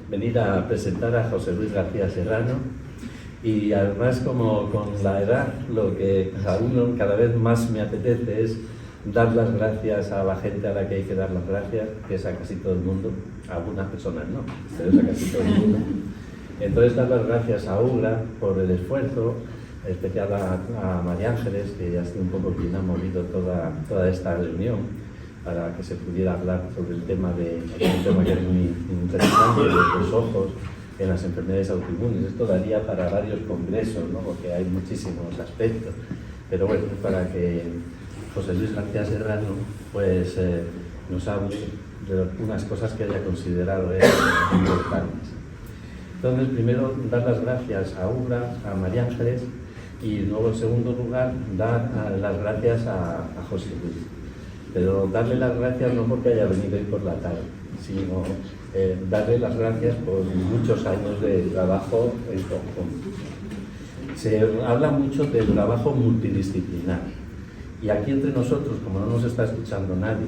venir a presentar a José Luis García Serrano, y además, como con la edad, lo que a uno cada vez más me apetece es dar las gracias a la gente a la que hay que dar las gracias, que es a casi todo el mundo, a algunas personas no, pero es a casi todo el mundo. Entonces, dar las gracias a UGRA por el esfuerzo, en especial a María Ángeles, que ha sido un poco quien ha movido toda esta reunión para que se pudiera hablar sobre el tema un tema que es muy interesante, de los ojos en las enfermedades autoinmunes. Esto daría para varios congresos, ¿no? Porque hay muchísimos aspectos, pero bueno, para que José Luis García Serrano pues, nos hable de unas cosas que haya considerado importantes. Entonces, primero, dar las gracias a UGRA, a María Ángeles, y luego, en segundo lugar, dar las gracias a José Luis. Pero darle las gracias no porque haya venido hoy por la tarde, sino darle las gracias por muchos años de trabajo en conjunto. Se habla mucho del trabajo multidisciplinar, y aquí entre nosotros, como no nos está escuchando nadie,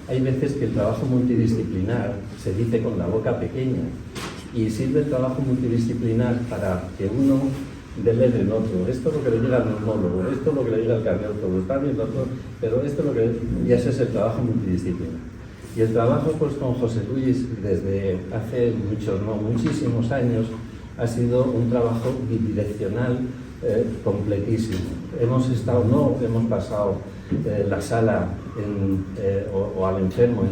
hay veces que el trabajo multidisciplinar se dice con la boca pequeña, y sirve el trabajo multidisciplinar para que uno delegue en otro. Esto es lo que le diga al neumólogo, esto es lo que le diga al cardiólogo, está bien, doctor, pero esto es lo que... Y ese es el trabajo multidisciplinar. Y el trabajo pues, con José Luis desde hace muchísimos años ha sido un trabajo bidireccional completísimo. Hemos pasado la sala o al enfermo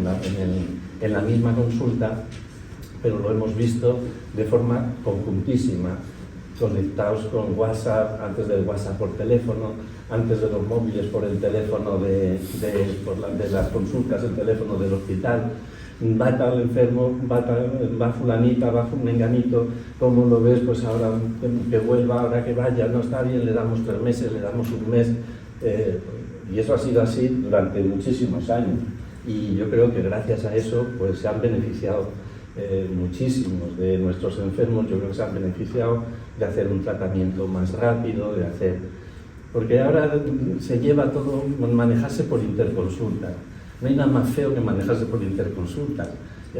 en la misma consulta, pero lo hemos visto de forma conjuntísima, conectados con WhatsApp, antes del WhatsApp por teléfono, antes de los móviles por el teléfono de las consultas, el teléfono del hospital. Va tal enfermo, va fulanita, va menganito, ¿cómo lo ves? Pues ahora que vuelva, ahora que vaya, no está bien, le damos 3 meses, le damos 1 mes. Y eso ha sido así durante muchísimos años. Y yo creo que gracias a eso pues, se han beneficiado muchísimos de nuestros enfermos. Yo creo que se han beneficiado de hacer un tratamiento más rápido, porque ahora se lleva todo manejarse por interconsulta. No hay nada más feo que manejarse por interconsulta,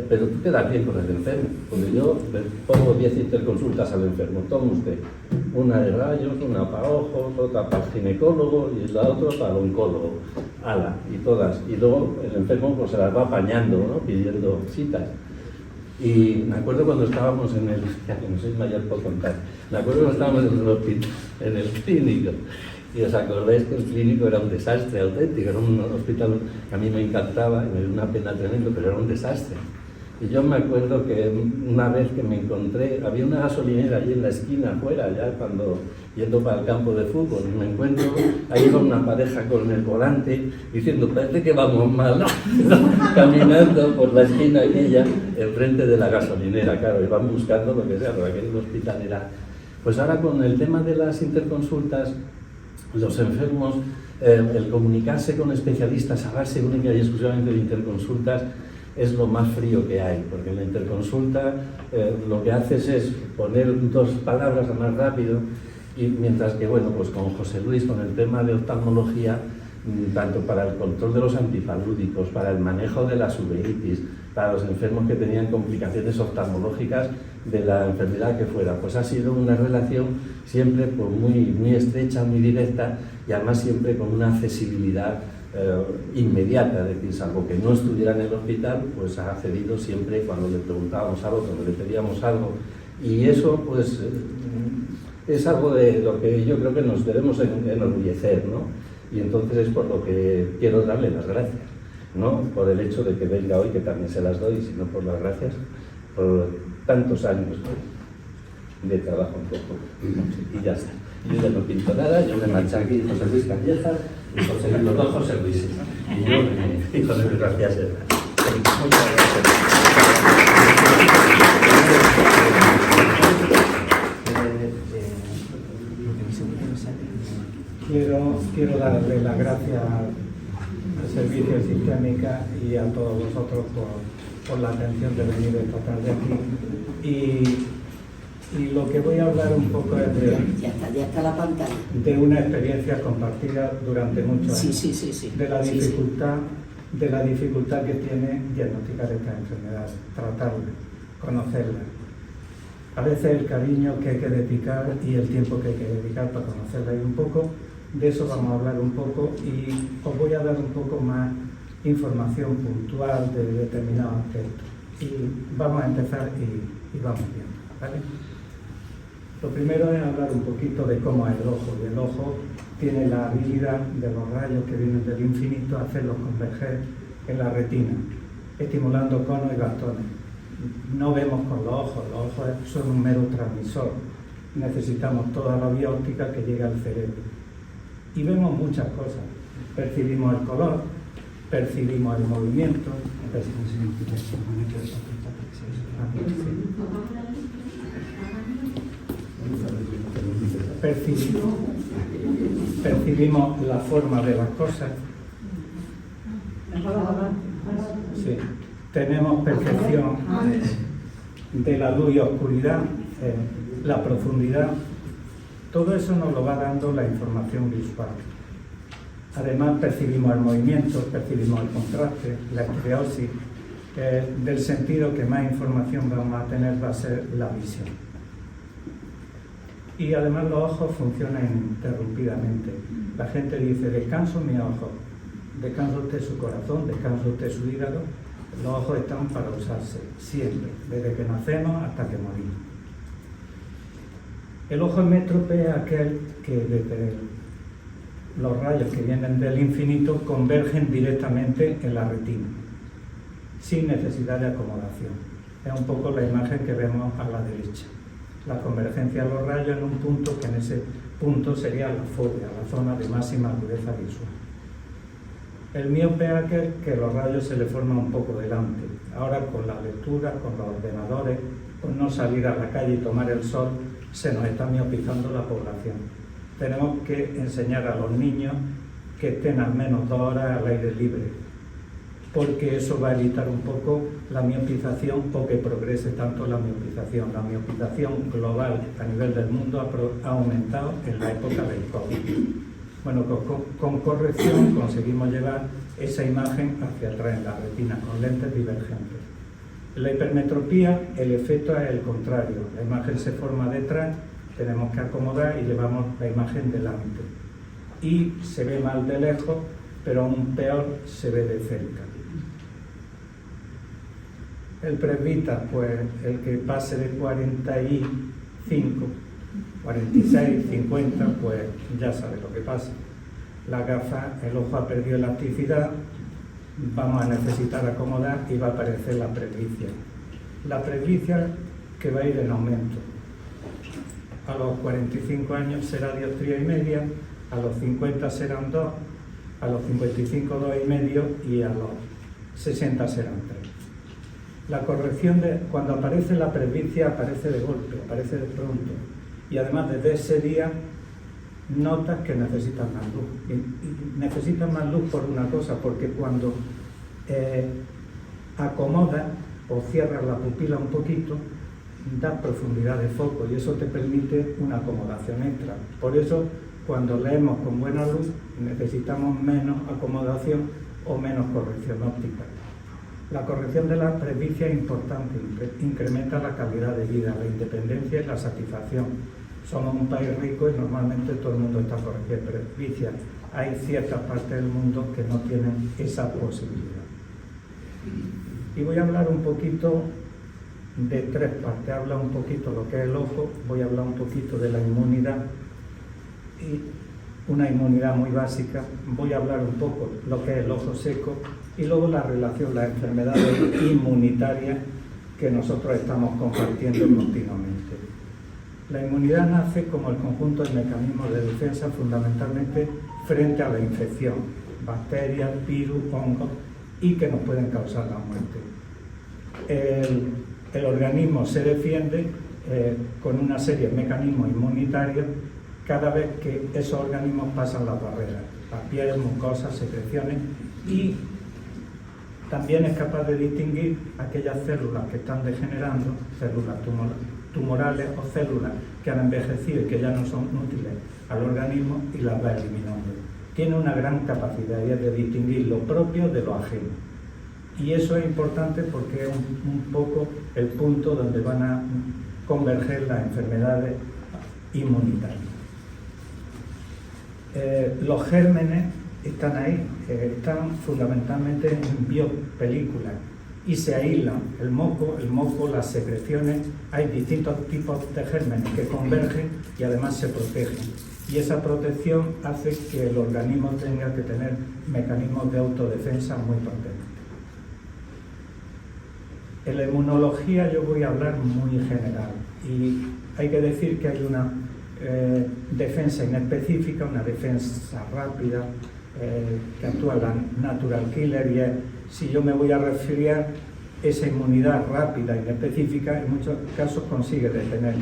pero tú quedas bien con el enfermo. Porque yo le pongo 10 interconsultas al enfermo, toma usted una de rayos, una para ojos, otra para el ginecólogo y la otra para el oncólogo, ala, y todas. Y luego el enfermo pues, se las va apañando, ¿no? Pidiendo citas. Y me acuerdo cuando estábamos en el, ya que no soy mayor por contar, me acuerdo cuando estábamos en el hospital, en el clínico, y os acordáis que el clínico era un desastre auténtico, era un hospital que a mí me encantaba, y me dio una pena tremenda, pero era un desastre. Y yo me acuerdo que una vez que me encontré, había una gasolinera allí en la esquina afuera, ya cuando yendo para el campo de fútbol, y me encuentro, ahí va una pareja con el volante, diciendo, parece que vamos mal, ¿no? Caminando por la esquina aquella, enfrente de la gasolinera, claro, y van buscando lo que sea, porque aquel hospital era... Pues ahora con el tema de las interconsultas, los enfermos, el comunicarse con especialistas a base única y exclusivamente de interconsultas, es lo más frío que hay, porque en la interconsulta lo que haces es poner 2 palabras más rápido, y mientras que, bueno, pues con José Luis, con el tema de oftalmología, tanto para el control de los antipalúdicos, para el manejo de las uveitis, para los enfermos que tenían complicaciones oftalmológicas de la enfermedad que fuera, pues ha sido una relación siempre pues, muy estrecha, muy directa, y además siempre con una accesibilidad inmediata, es decir, salvo que no estuviera en el hospital, pues ha accedido siempre cuando le preguntábamos algo, cuando le pedíamos algo, y eso pues es algo de lo que yo creo que nos debemos enorgullecer, ¿no? Y entonces es por lo que quiero darle las gracias, no por el hecho de que venga hoy, que también se las doy, sino por las gracias por tantos años de trabajo un poco, y ya está. Yo ya no pinto nada, yo me marché aquí José Luis Callejas, y el doctor José Luis, y yo, José Luis García Serrano. Muchas gracias. Quiero darle las gracias al Servicio de Sistémica y a todos vosotros por la atención de venir esta tarde aquí. Y lo que voy a hablar un poco es ya está la pantalla. De una experiencia compartida durante muchos años. Sí. De la dificultad que tiene diagnosticar esta enfermedad, tratarla conocerla. A veces el cariño que hay que dedicar y el tiempo que hay que dedicar para conocerla. Y un poco de eso vamos a hablar un poco y os voy a dar un poco más información puntual de determinados aspectos. Y vamos a empezar y vamos viendo, ¿vale? Lo primero es hablar un poquito de cómo es el ojo. Y el ojo tiene la habilidad de los rayos que vienen del infinito a hacerlos converger en la retina, estimulando conos y bastones. No vemos con los ojos son un mero transmisor. Necesitamos toda la vía óptica que llegue al cerebro. Y vemos muchas cosas. Percibimos el color, percibimos el movimiento. Percibimos la forma de las cosas. Sí. Tenemos percepción de la luz y oscuridad, la profundidad. Todo eso nos lo va dando la información visual. Además percibimos el movimiento, percibimos el contraste, la estereosis. Del sentido que más información vamos a tener va a ser la visión. Y además los ojos funcionan ininterrumpidamente. La gente dice, descanso mis ojos, descansa usted su corazón, descansa usted su hígado. Los ojos están para usarse siempre, desde que nacemos hasta que morimos. El ojo hemétrope es aquel que desde los rayos que vienen del infinito convergen directamente en la retina, sin necesidad de acomodación. Es un poco la imagen que vemos a la derecha. La convergencia de los rayos en un punto que en ese punto sería la fobia, la zona de máxima agudeza visual. El miope es aquel que los rayos se le forman un poco delante. Ahora con la lectura, con los ordenadores, con no salir a la calle y tomar el sol, se nos está miopizando la población. Tenemos que enseñar a los niños que estén al menos 2 horas al aire libre, porque eso va a evitar un poco la miopización o que progrese tanto la miopización. La miopización global a nivel del mundo ha aumentado en la época del COVID. Bueno, con corrección conseguimos llevar esa imagen hacia atrás en la retina, con lentes divergentes. En la hipermetropía el efecto es el contrario. La imagen se forma detrás, tenemos que acomodar y llevamos la imagen delante. Y se ve mal de lejos, pero aún peor se ve de cerca. El presbita, pues el que pase de 45, 46, 50, pues ya sabe lo que pasa. La gafa, el ojo ha perdido elasticidad, vamos a necesitar acomodar y va a aparecer la presbicia. La presbicia que va a ir en aumento. A los 45 años será dioptría y media, a los 50 serán 2, a los 55 2,5 y a los 60 serán 3. La corrección cuando aparece la presbicia aparece de golpe, aparece de pronto. Y además desde ese día notas que necesitan más luz. Y necesitan más luz por una cosa, porque cuando acomodas o cierras la pupila un poquito, das profundidad de foco y eso te permite una acomodación extra. Por eso cuando leemos con buena luz necesitamos menos acomodación o menos corrección óptica. La corrección de la presbicia es importante, incrementa la calidad de vida, la independencia y la satisfacción. Somos un país rico y normalmente todo el mundo está corrigiendo presbicia. Hay ciertas partes del mundo que no tienen esa posibilidad. Y voy a hablar un poquito de 3 partes. Habla un poquito lo que es el ojo, voy a hablar un poquito de la inmunidad, y una inmunidad muy básica. Voy a hablar un poco lo que es el ojo seco y luego la relación, las enfermedades inmunitarias que nosotros estamos compartiendo continuamente. La inmunidad nace como el conjunto de mecanismos de defensa fundamentalmente frente a la infección, bacterias, virus, hongos, y que nos pueden causar la muerte. El organismo se defiende con una serie de mecanismos inmunitarios cada vez que esos organismos pasan las barreras, la piel, mucosas, secreciones, y también es capaz de distinguir aquellas células que están degenerando, células tumorales o células que han envejecido y que ya no son útiles al organismo, y las va eliminando. Tiene una gran capacidad y es de distinguir lo propio de lo ajeno. Y eso es importante porque es un poco el punto donde van a converger las enfermedades inmunitarias. Los gérmenes están ahí, están fundamentalmente en biopelículas y se aíslan. El moco, las secreciones, hay distintos tipos de gérmenes que convergen y además se protegen. Y esa protección hace que el organismo tenga que tener mecanismos de autodefensa muy potentes. En la inmunología yo voy a hablar muy general y hay que decir que hay una defensa inespecífica, una defensa rápida que actúa la natural killer, y si yo me voy a referir a esa inmunidad rápida, inespecífica, en muchos casos consigue detener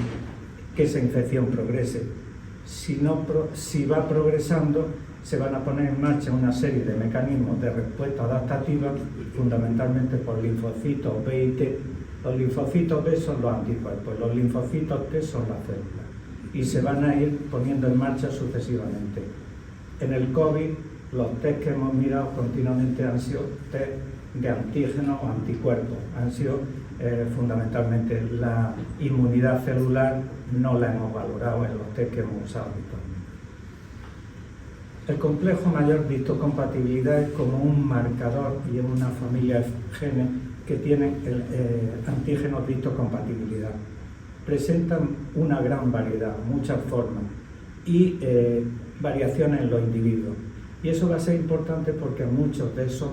que esa infección progrese. Si va progresando, se van a poner en marcha una serie de mecanismos de respuesta adaptativa, fundamentalmente por linfocitos B y T. Los linfocitos B son los anticuerpos, los linfocitos T son las células, y se van a ir poniendo en marcha sucesivamente. En el COVID, los test que hemos mirado continuamente han sido test de antígenos o anticuerpos, han sido fundamentalmente la inmunidad celular, no la hemos valorado en los test que hemos usado habitualmente. El complejo mayor de histocompatibilidad es como un marcador y es una familia de genes que tienen antígenos de histocompatibilidad. Presentan una gran variedad, muchas formas y variaciones en los individuos. Y eso va a ser importante porque muchos de esos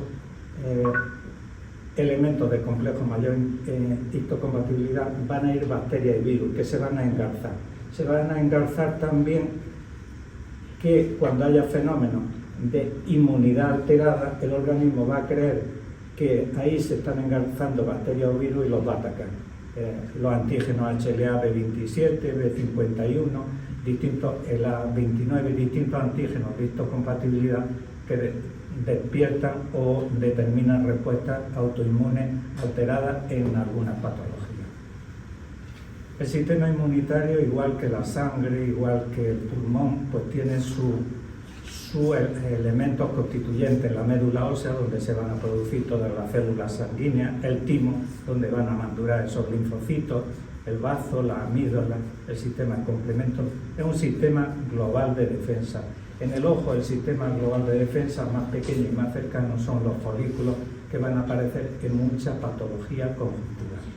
elementos de complejo mayor histocompatibilidad van a ir bacterias y virus que se van a engarzar. Se van a engarzar también que cuando haya fenómenos de inmunidad alterada, el organismo va a creer que ahí se están engarzando bacterias o virus y los va a atacar. Los antígenos HLA B27, B51, la 29 distintos antígenos de histocompatibilidad que despiertan o determinan respuestas autoinmunes alteradas en algunas patologías. El sistema inmunitario, igual que la sangre, igual que el pulmón, pues tiene sus elementos constituyentes, la médula ósea, donde se van a producir todas las células sanguíneas, el timo, donde van a madurar esos linfocitos, el bazo, la amígdala, el sistema de complemento. Es un sistema global de defensa. En el ojo, el sistema global de defensa más pequeño y más cercano son los folículos, que van a aparecer en muchas patologías conjunturales.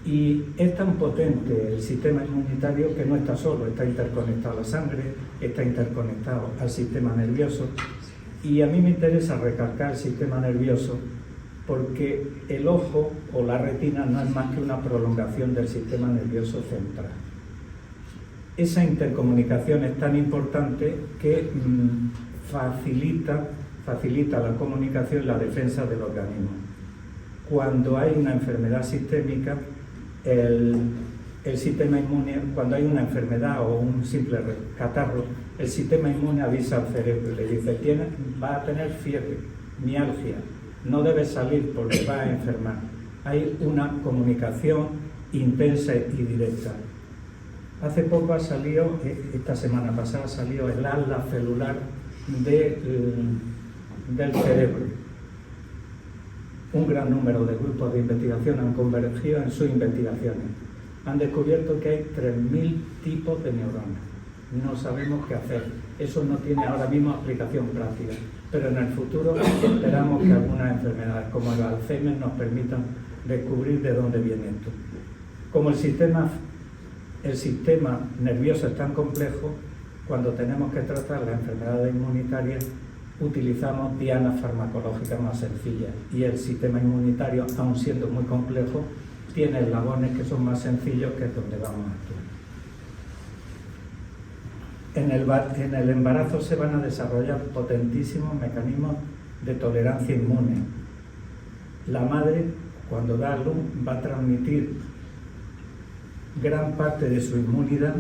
Y es tan potente el sistema inmunitario que no está solo, está interconectado a la sangre, está interconectado al sistema nervioso. Y a mí me interesa recalcar el sistema nervioso porque el ojo o la retina no es más que una prolongación del sistema nervioso central. Esa intercomunicación es tan importante que facilita la comunicación y la defensa del organismo. Cuando hay una enfermedad sistémica, el sistema inmune, cuando hay una enfermedad o un simple catarro, el sistema inmune avisa al cerebro y le dice: va a tener fiebre, mialgia, no debe salir porque va a enfermar. Hay una comunicación intensa y directa. Hace poco ha salido, esta semana pasada salió el atlas celular del cerebro. Un gran número de grupos de investigación han convergido en sus investigaciones. Han descubierto que hay 3.000 tipos de neuronas. No sabemos qué hacer. Eso no tiene ahora mismo aplicación práctica. Pero en el futuro esperamos que algunas enfermedades como el Alzheimer nos permitan descubrir de dónde viene esto. Como el sistema nervioso es tan complejo, cuando tenemos que tratar las enfermedades inmunitarias, utilizamos dianas farmacológicas más sencillas, y el sistema inmunitario, aun siendo muy complejo, tiene eslabones que son más sencillos, que es donde vamos a actuar. En el embarazo se van a desarrollar potentísimos mecanismos de tolerancia inmune. La madre, cuando da a luz, va a transmitir gran parte de su inmunidad,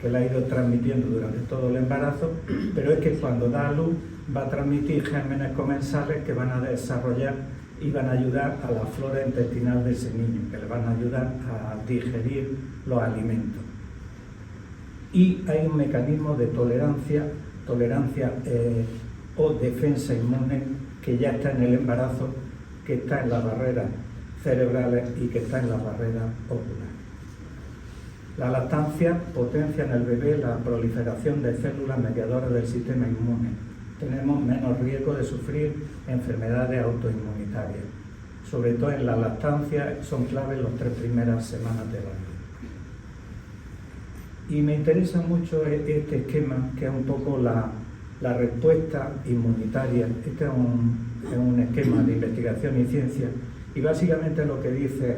que la ha ido transmitiendo durante todo el embarazo, pero es que cuando da a luz va a transmitir gérmenes comensales que van a desarrollar y van a ayudar a la flora intestinal de ese niño, que le van a ayudar a digerir los alimentos. Y hay un mecanismo de tolerancia o defensa inmune que ya está en el embarazo, que está en las barreras cerebrales y que está en las barreras oculares. La lactancia potencia en el bebé la proliferación de células mediadoras del sistema inmune. Tenemos menos riesgo de sufrir enfermedades autoinmunitarias. Sobre todo en la lactancia son claves las 3 primeras semanas de la vida. Y me interesa mucho este esquema, que es un poco la respuesta inmunitaria. Este es un esquema de investigación y ciencia, y básicamente lo que dice: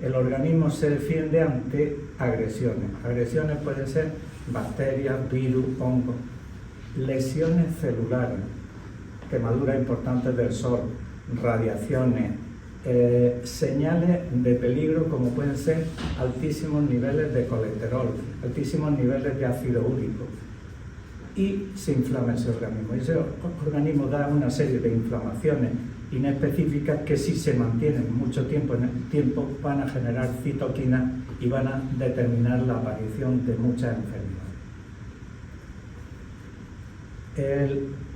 el organismo se defiende ante agresiones. Agresiones pueden ser bacterias, virus, hongos, lesiones celulares, quemaduras importantes del sol, radiaciones, señales de peligro como pueden ser altísimos niveles de colesterol, altísimos niveles de ácido úrico, y se inflama ese organismo. Y ese organismo da una serie de inflamaciones inespecíficas que, si se mantienen mucho tiempo en el tiempo, van a generar citoquinas y van a determinar la aparición de muchas enfermedades.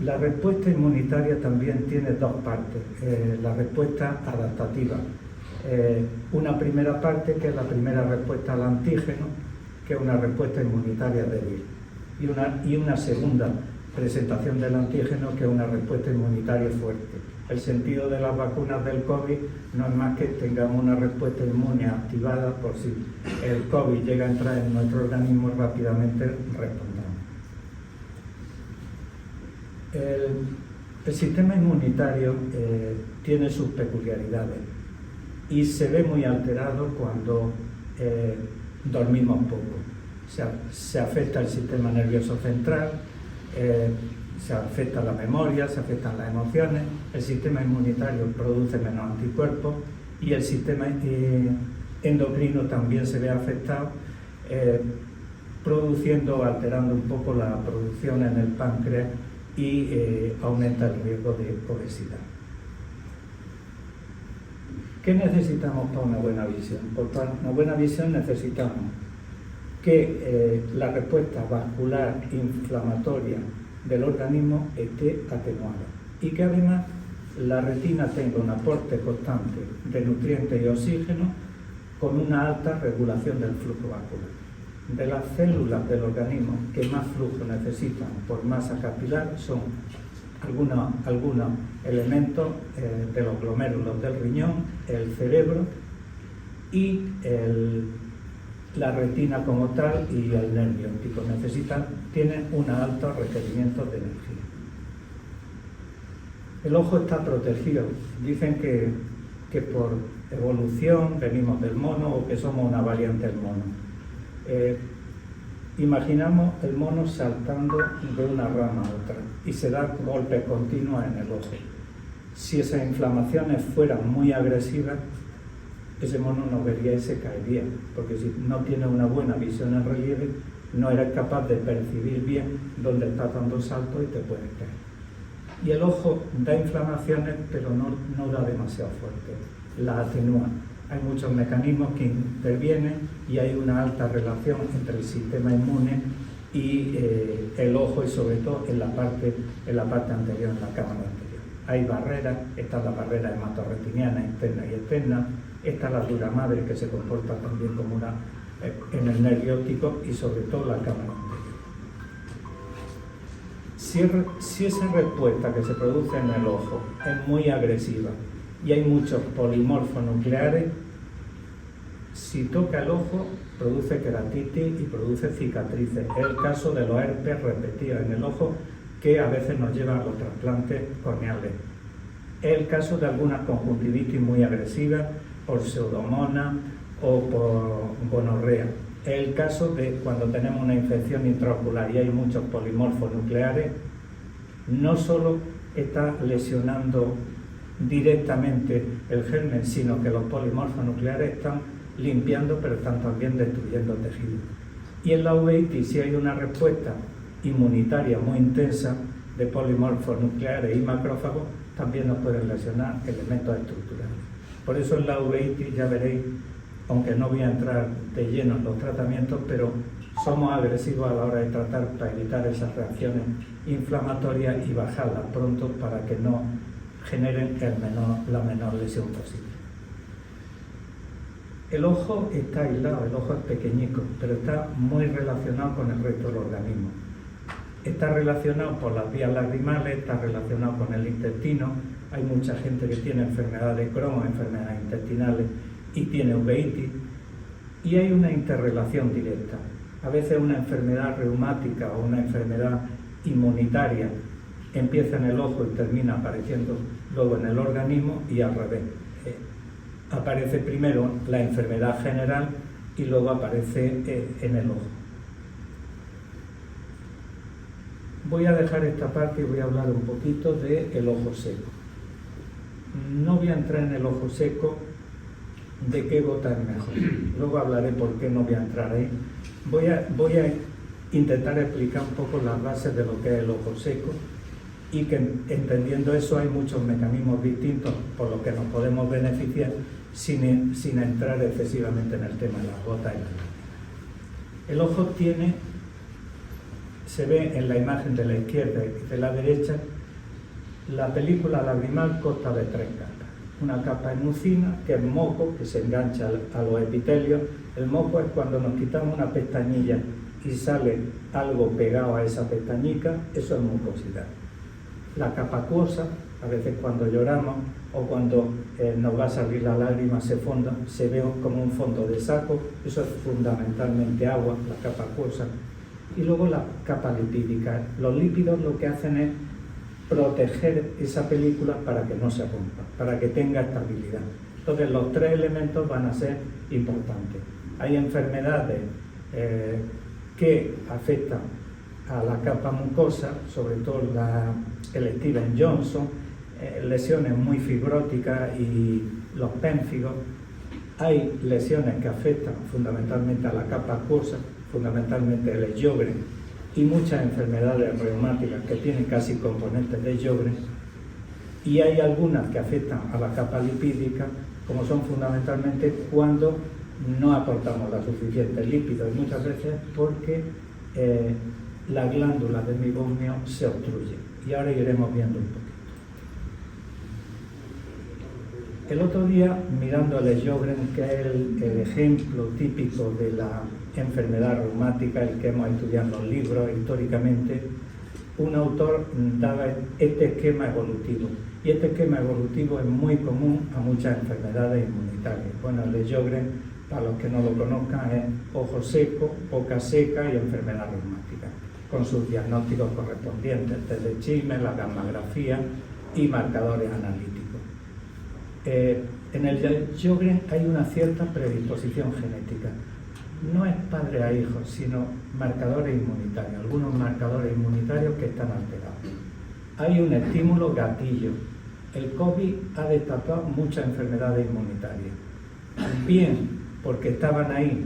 La respuesta inmunitaria también tiene 2 partes. La respuesta adaptativa. Una primera parte, que es la primera respuesta al antígeno, que es una respuesta inmunitaria débil. Y una segunda presentación del antígeno, que es una respuesta inmunitaria fuerte. El sentido de las vacunas del COVID no es más que tengamos una respuesta inmune activada por si el COVID llega a entrar en nuestro organismo, rápidamente respondamos. El sistema inmunitario tiene sus peculiaridades y se ve muy alterado cuando dormimos poco. Se afecta el sistema nervioso central, se afecta la memoria, se afectan las emociones, el sistema inmunitario produce menos anticuerpos y el sistema endocrino también se ve afectado, alterando un poco la producción en el páncreas y aumenta el riesgo de obesidad. ¿Qué necesitamos para una buena visión? Pues para una buena visión necesitamos que la respuesta vascular inflamatoria del organismo esté atenuada y que además la retina tenga un aporte constante de nutrientes y oxígeno con una alta regulación del flujo vascular. De las células del organismo que más flujo necesitan por masa capilar son algunos elementos de los glomérulos del riñón, el cerebro y la retina como tal, y el nervio óptico tienen un alto requerimiento de energía. El ojo está protegido. Dicen que por evolución venimos del mono o que somos una variante del mono. Imaginamos el mono saltando de una rama a otra y se da golpes continuos en el ojo. Si esas inflamaciones fueran muy agresivas, ese mono no vería y se caería, porque si no tiene una buena visión en relieve, no eres capaz de percibir bien dónde estás dando saltos y te puedes caer. Y el ojo da inflamaciones, pero no da demasiado fuerte, la atenúa. Hay muchos mecanismos que intervienen y hay una alta relación entre el sistema inmune y el ojo, y sobre todo en la parte anterior, en la cámara anterior. Hay barreras, está la barrera hematorretiniana interna y externa, está la dura madre, que se comporta también como en el nervio óptico, y sobre todo la cámara anterior. Si esa respuesta que se produce en el ojo es muy agresiva y hay muchos polimorfos nucleares, si toca el ojo produce queratitis y produce cicatrices. Es el caso de los herpes repetidos en el ojo, que a veces nos llevan a los trasplantes corneales. Es el caso de algunas conjuntivitis muy agresivas por pseudomonas o por gonorrea. Es el caso de cuando tenemos una infección intraocular y hay muchos polimorfos nucleares. No solo está lesionando directamente el germen, sino que los polimorfos nucleares están limpiando, pero están también destruyendo tejido. Y en la uveitis, si hay una respuesta inmunitaria muy intensa de polimorfos nucleares y macrófagos, también nos pueden lesionar elementos estructurales. Por eso en la uveitis, ya veréis, aunque no voy a entrar de lleno en los tratamientos, pero somos agresivos a la hora de tratar para evitar esas reacciones inflamatorias y bajarlas pronto para que no generen la menor lesión posible. El ojo está aislado, el ojo es pequeñico, pero está muy relacionado con el resto del organismo. Está relacionado por las vías lagrimales, está relacionado con el intestino. Hay mucha gente que tiene enfermedad de Crohn, enfermedades intestinales y tiene uveitis. Y hay una interrelación directa. A veces una enfermedad reumática o una enfermedad inmunitaria empieza en el ojo y termina apareciendo luego en el organismo, y al revés. Aparece primero la enfermedad general y luego aparece en el ojo. Voy a dejar esta parte y voy a hablar un poquito del ojo seco. No voy a entrar en el ojo seco, de qué gota es mejor. Luego hablaré por qué no voy a entrar ahí. Voy a intentar explicar un poco las bases de lo que es el ojo seco, y que entendiendo eso hay muchos mecanismos distintos por los que nos podemos beneficiar sin entrar excesivamente en el tema de las gotas y las lágrimas. El ojo se ve en la imagen de la izquierda y de la derecha. La película lagrimal consta de 3 capas. Una capa es mucina, que es moco, que se engancha a los epitelios. El moco es cuando nos quitamos una pestañilla y sale algo pegado a esa pestañica, eso es mucosidad. La capa acuosa, a veces cuando lloramos o cuando nos va a salir la lágrima se ve como un fondo de saco, eso es fundamentalmente agua, la capa acuosa. Y luego la capa lipídica. Los lípidos lo que hacen es proteger esa película para que no se rompa, para que tenga estabilidad. Entonces los 3 elementos van a ser importantes. Hay enfermedades que afectan a la capa mucosa, sobre todo el Stevens-Johnson, lesiones muy fibróticas y los pénfigos. Hay lesiones que afectan fundamentalmente a la capa acuosa, fundamentalmente el Sjögren, y muchas enfermedades reumáticas que tienen casi componentes de Sjögren, y hay algunas que afectan a la capa lipídica, como son fundamentalmente cuando no aportamos la suficiente lípidos, y muchas veces porque la glándula del meibomium se obstruye, y ahora iremos viendo un poquito. El otro día, mirando el Sjögren, que es el ejemplo típico de la enfermedad reumática, el que hemos estudiado en los libros históricamente, un autor daba este esquema evolutivo, y este esquema evolutivo es muy común a muchas enfermedades inmunitarias. Bueno, el Sjögren, para los que no lo conozcan, es ojo seco, boca seca y enfermedad reumática, con sus diagnósticos correspondientes, test de Schimmer, la gammagrafía y marcadores analíticos. En el Sjögren hay una cierta predisposición genética. No es padre a hijos, sino marcadores inmunitarios, algunos marcadores inmunitarios que están alterados. Hay un estímulo gatillo. El COVID ha destapado muchas enfermedades inmunitarias. Bien porque estaban ahí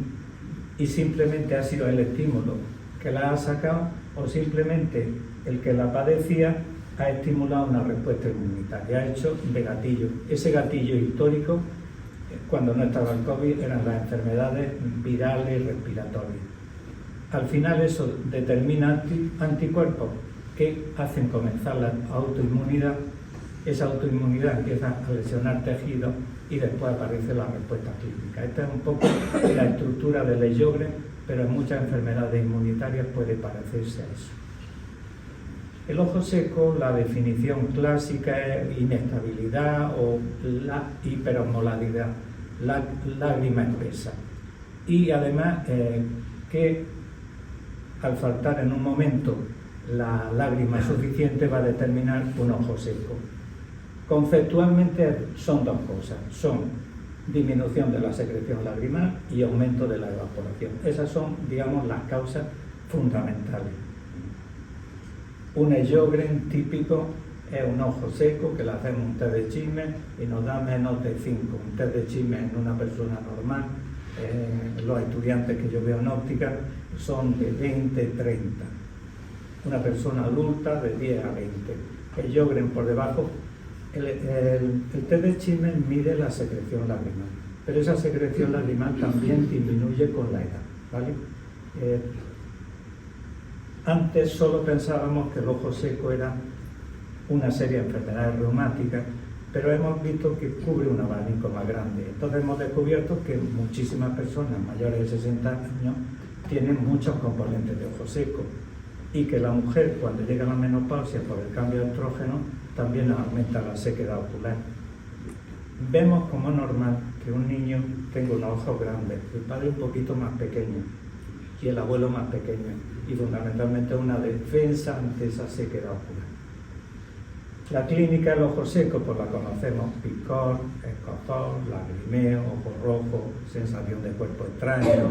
y simplemente ha sido el estímulo que la ha sacado, o simplemente el que la padecía ha estimulado una respuesta inmunitaria, ha hecho de gatillo. Ese gatillo histórico, cuando no estaba el COVID, eran las enfermedades virales y respiratorias. Al final eso determina anticuerpos que hacen comenzar la autoinmunidad. Esa autoinmunidad empieza a lesionar tejidos y después aparece la respuesta clínica. Esta es un poco la estructura del Sjögren, pero en muchas enfermedades inmunitarias puede parecerse a eso. El ojo seco, la definición clásica es inestabilidad o la hiperosmolaridad, la lágrima espesa. Y además que al faltar en un momento la lágrima suficiente va a determinar un ojo seco. Conceptualmente son 2 cosas, son disminución de la secreción lagrimal y aumento de la evaporación. Esas son, digamos, las causas fundamentales. Un Sjögren típico es un ojo seco, que le hacemos un test de Schimmer y nos da menos de 5. Un test de Schimmer en una persona normal, los estudiantes que yo veo en óptica, son de 20, 30. Una persona adulta de 10 a 20. El Sjögren por debajo. El test de Schimmer mide la secreción lagrimal, pero esa secreción lagrimal también disminuye con la edad, ¿vale? Antes solo pensábamos que el ojo seco era una serie de enfermedades reumáticas, pero hemos visto que cubre un abanico más grande. Entonces hemos descubierto que muchísimas personas mayores de 60 años tienen muchos componentes de ojo seco y que la mujer, cuando llega a la menopausia por el cambio de estrógeno, también aumenta la sequedad ocular. Vemos como normal que un niño tenga unos ojos grandes, el padre un poquito más pequeño y el abuelo más pequeño, y fundamentalmente una defensa ante esa sequedad ocular. La clínica del ojo seco, pues la conocemos: picor, escozor, lagrimeo, ojo rojo, sensación de cuerpo extraño,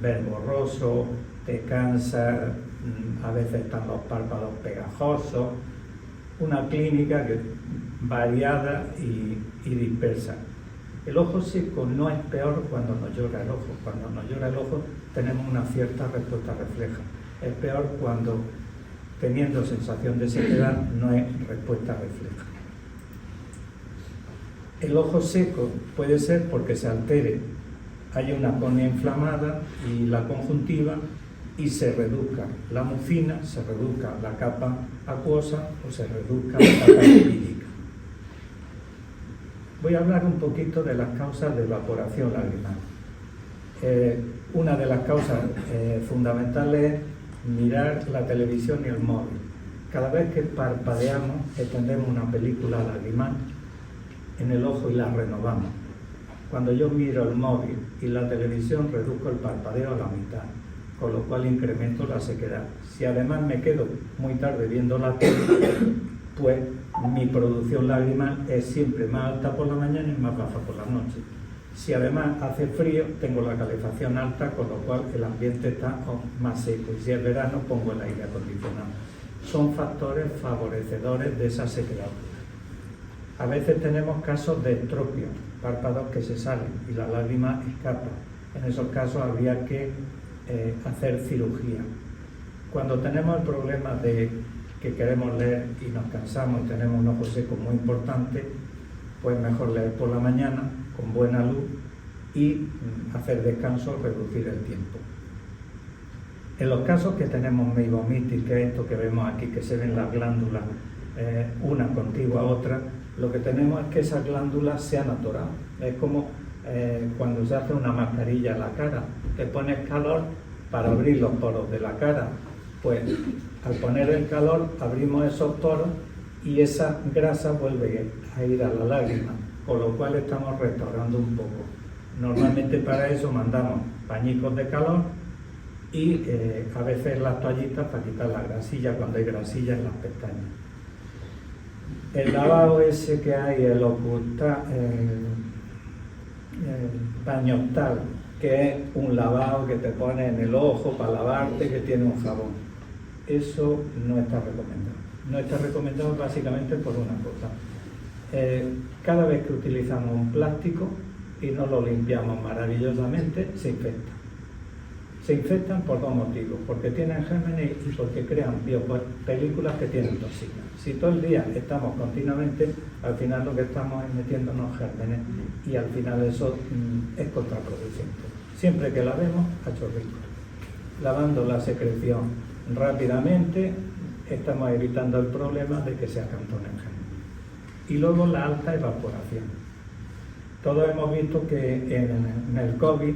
ver borroso, te cansa, a veces están los párpados pegajosos. Una clínica variada y dispersa. El ojo seco no es peor cuando nos llora el ojo. Cuando nos llora el ojo tenemos una cierta respuesta refleja. Es peor cuando, teniendo sensación de sequedad, no hay respuesta refleja. El ojo seco puede ser porque se altere, hay una córnea inflamada y la conjuntiva, y se reduzca la mucina, se reduzca la capa acuosa o se reduzca la capa lipídica. Voy a hablar un poquito de las causas de evaporación lagrimal. Una de las causas fundamentales es mirar la televisión y el móvil. Cada vez que parpadeamos, extendemos una película lagrimal en el ojo y la renovamos. Cuando yo miro el móvil y la televisión, reduzco el parpadeo a la mitad, con lo cual incremento la sequedad. Si además me quedo muy tarde viendo la tele, pues mi producción lagrimal es siempre más alta por la mañana y más baja por la noche. Si además hace frío, tengo la calefacción alta, con lo cual el ambiente está más seco. Y si es verano, pongo el aire acondicionado. Son factores favorecedores de esa sequedad. A veces tenemos casos de estropio, párpados que se salen y la lágrima escapa. En esos casos habría que hacer cirugía. Cuando tenemos el problema de que queremos leer y nos cansamos y tenemos un ojo seco muy importante, pues mejor leer por la mañana con buena luz y hacer descanso, reducir el tiempo. En los casos que tenemos meibomitis, que es esto que vemos aquí, que se ven las glándulas una contigua a otra, lo que tenemos es que esas glándulas se han atorado. Es como cuando se hace una mascarilla en la cara, te pones calor para abrir los poros de la cara. Pues al poner el calor abrimos esos poros y esa grasa vuelve a ir a la lágrima, con lo cual estamos restaurando un poco. Normalmente para eso mandamos pañicos de calor y a veces las toallitas para quitar la grasilla cuando hay grasilla en las pestañas. El lavado ese que hay, el pañoctal, que es un lavado que te pones en el ojo para lavarte, que tiene un jabón. Eso no está recomendado. No está recomendado básicamente por una cosa. Cada vez que utilizamos un plástico y no lo limpiamos maravillosamente, se infecta. Se infectan por dos motivos: porque tienen gérmenes y porque crean películas que tienen toxinas. Si todo el día estamos continuamente, al final lo que estamos es metiéndonos gérmenes y al final eso es contraproducente. Siempre que lavemos a chorritos, lavando la secreción rápidamente, estamos evitando el problema de que se acantonen gérmenes. Y luego la alta evaporación. Todos hemos visto que en el COVID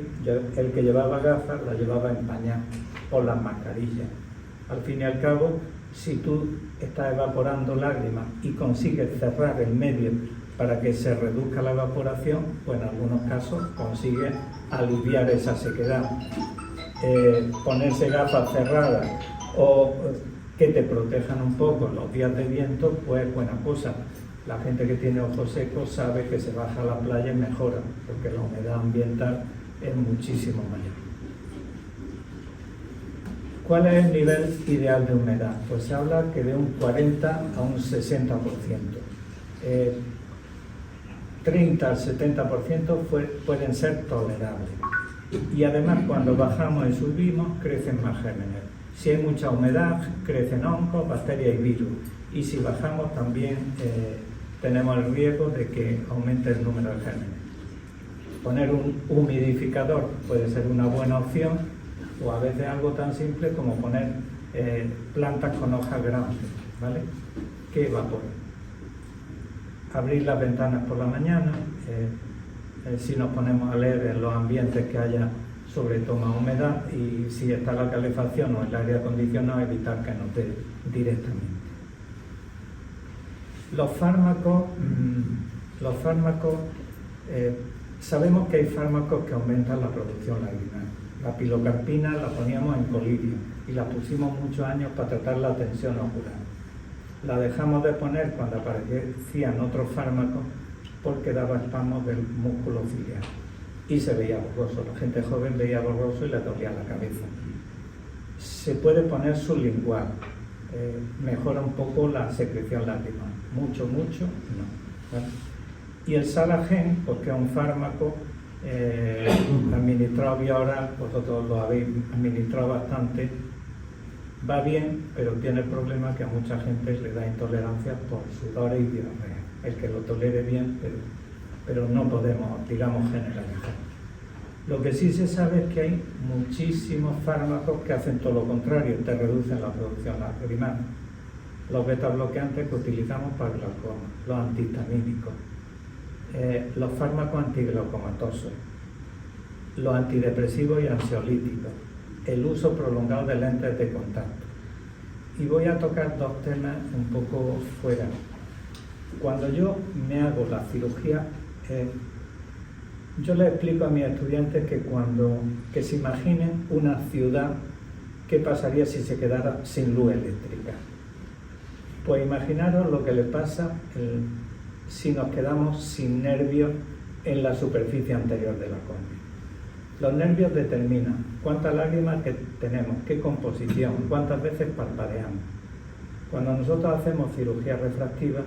el que llevaba gafas la llevaba empañada por las mascarillas. Al fin y al cabo, si tú estás evaporando lágrimas y consigues cerrar el medio para que se reduzca la evaporación, pues en algunos casos consigues aliviar esa sequedad. Ponerse gafas cerradas o que te protejan un poco en los días de viento, pues es buena cosa. La gente que tiene ojos secos sabe que se baja a la playa y mejora, porque la humedad ambiental es muchísimo mayor. ¿Cuál es el nivel ideal de humedad? Pues se habla que de un 40 a un 60%. 30 al 70% pueden ser tolerables. Y además, cuando bajamos y subimos, crecen más gérmenes. Si hay mucha humedad, crecen hongos, bacterias y virus. Y si bajamos, también tenemos el riesgo de que aumente el número de gérmenes. Poner un humidificador puede ser una buena opción, o a veces algo tan simple como poner plantas con hojas grandes, ¿vale? ¿qué vapor? Abrir las ventanas por la mañana, si nos ponemos a leer en los ambientes que haya sobre todo más humedad, y si está la calefacción o el aire acondicionado, evitar que nos dé directamente. Los fármacos, sabemos que hay fármacos que aumentan la producción lagrimal. La pilocarpina la poníamos en colirio y la pusimos muchos años para tratar la tensión ocular. La dejamos de poner cuando aparecían otros fármacos porque daba espasmos del músculo ciliar y se veía borroso. La gente joven veía borroso y le dolía la cabeza. Se puede poner sublingual, mejora un poco la secreción lacrimal. Mucho, no. ¿Vale? Y el Salagen, porque es un fármaco administrado vía oral, vosotros lo habéis administrado bastante, va bien, pero tiene el problema que a mucha gente le da intolerancia por sudores y diarrea. El que lo tolere bien, pero no podemos, digamos, generalizar. Lo que sí se sabe es que hay muchísimos fármacos que hacen todo lo contrario, te reducen la producción lacrimal. Los beta-bloqueantes que utilizamos para el glaucoma, los antihistamínicos, los fármacos antiglaucomatosos, los antidepresivos y ansiolíticos, el uso prolongado de lentes de contacto. Y voy a tocar dos temas un poco fuera. Cuando yo me hago la cirugía, yo les explico a mis estudiantes que se imaginen una ciudad, ¿qué pasaría si se quedara sin luz eléctrica? Pues imaginaros lo que le pasa si nos quedamos sin nervios en la superficie anterior de la córnea. Los nervios determinan cuántas lágrimas que tenemos, qué composición, cuántas veces parpadeamos. Cuando nosotros hacemos cirugía refractiva,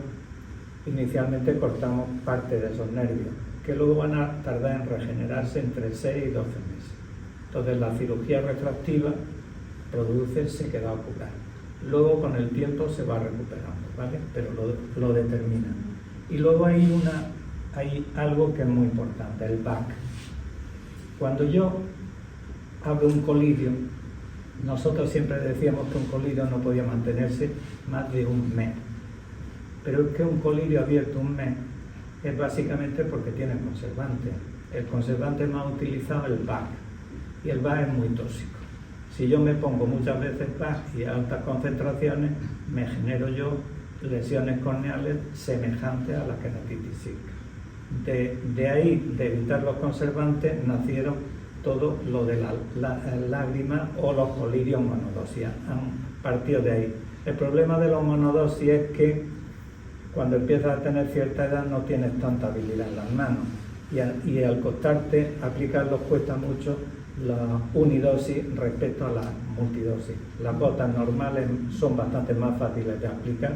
inicialmente cortamos parte de esos nervios, que luego van a tardar en regenerarse entre 6 y 12 meses. Entonces la cirugía refractiva produce sequedad ocular. Luego con el tiempo se va recuperando, ¿vale? Pero lo determina. Y luego hay algo que es muy importante, el BAC. Cuando yo abro un colirio, nosotros siempre decíamos que un colirio no podía mantenerse más de un mes. Pero es que un colirio abierto un mes es básicamente porque tiene conservante. El conservante más utilizado es el BAC, y el BAC es muy tóxico. Si yo me pongo muchas veces BAC y a altas concentraciones, me genero yo lesiones corneales semejantes a la queratitis sísmica. De ahí, de evitar los conservantes, nacieron todo lo de la lágrima o los colirios monodosis. Han partido de ahí. El problema de los monodosis es que cuando empiezas a tener cierta edad no tienes tanta habilidad en las manos y al costarte aplicarlos cuesta mucho la unidosis respecto a la multidosis. Las gotas normales son bastante más fáciles de aplicar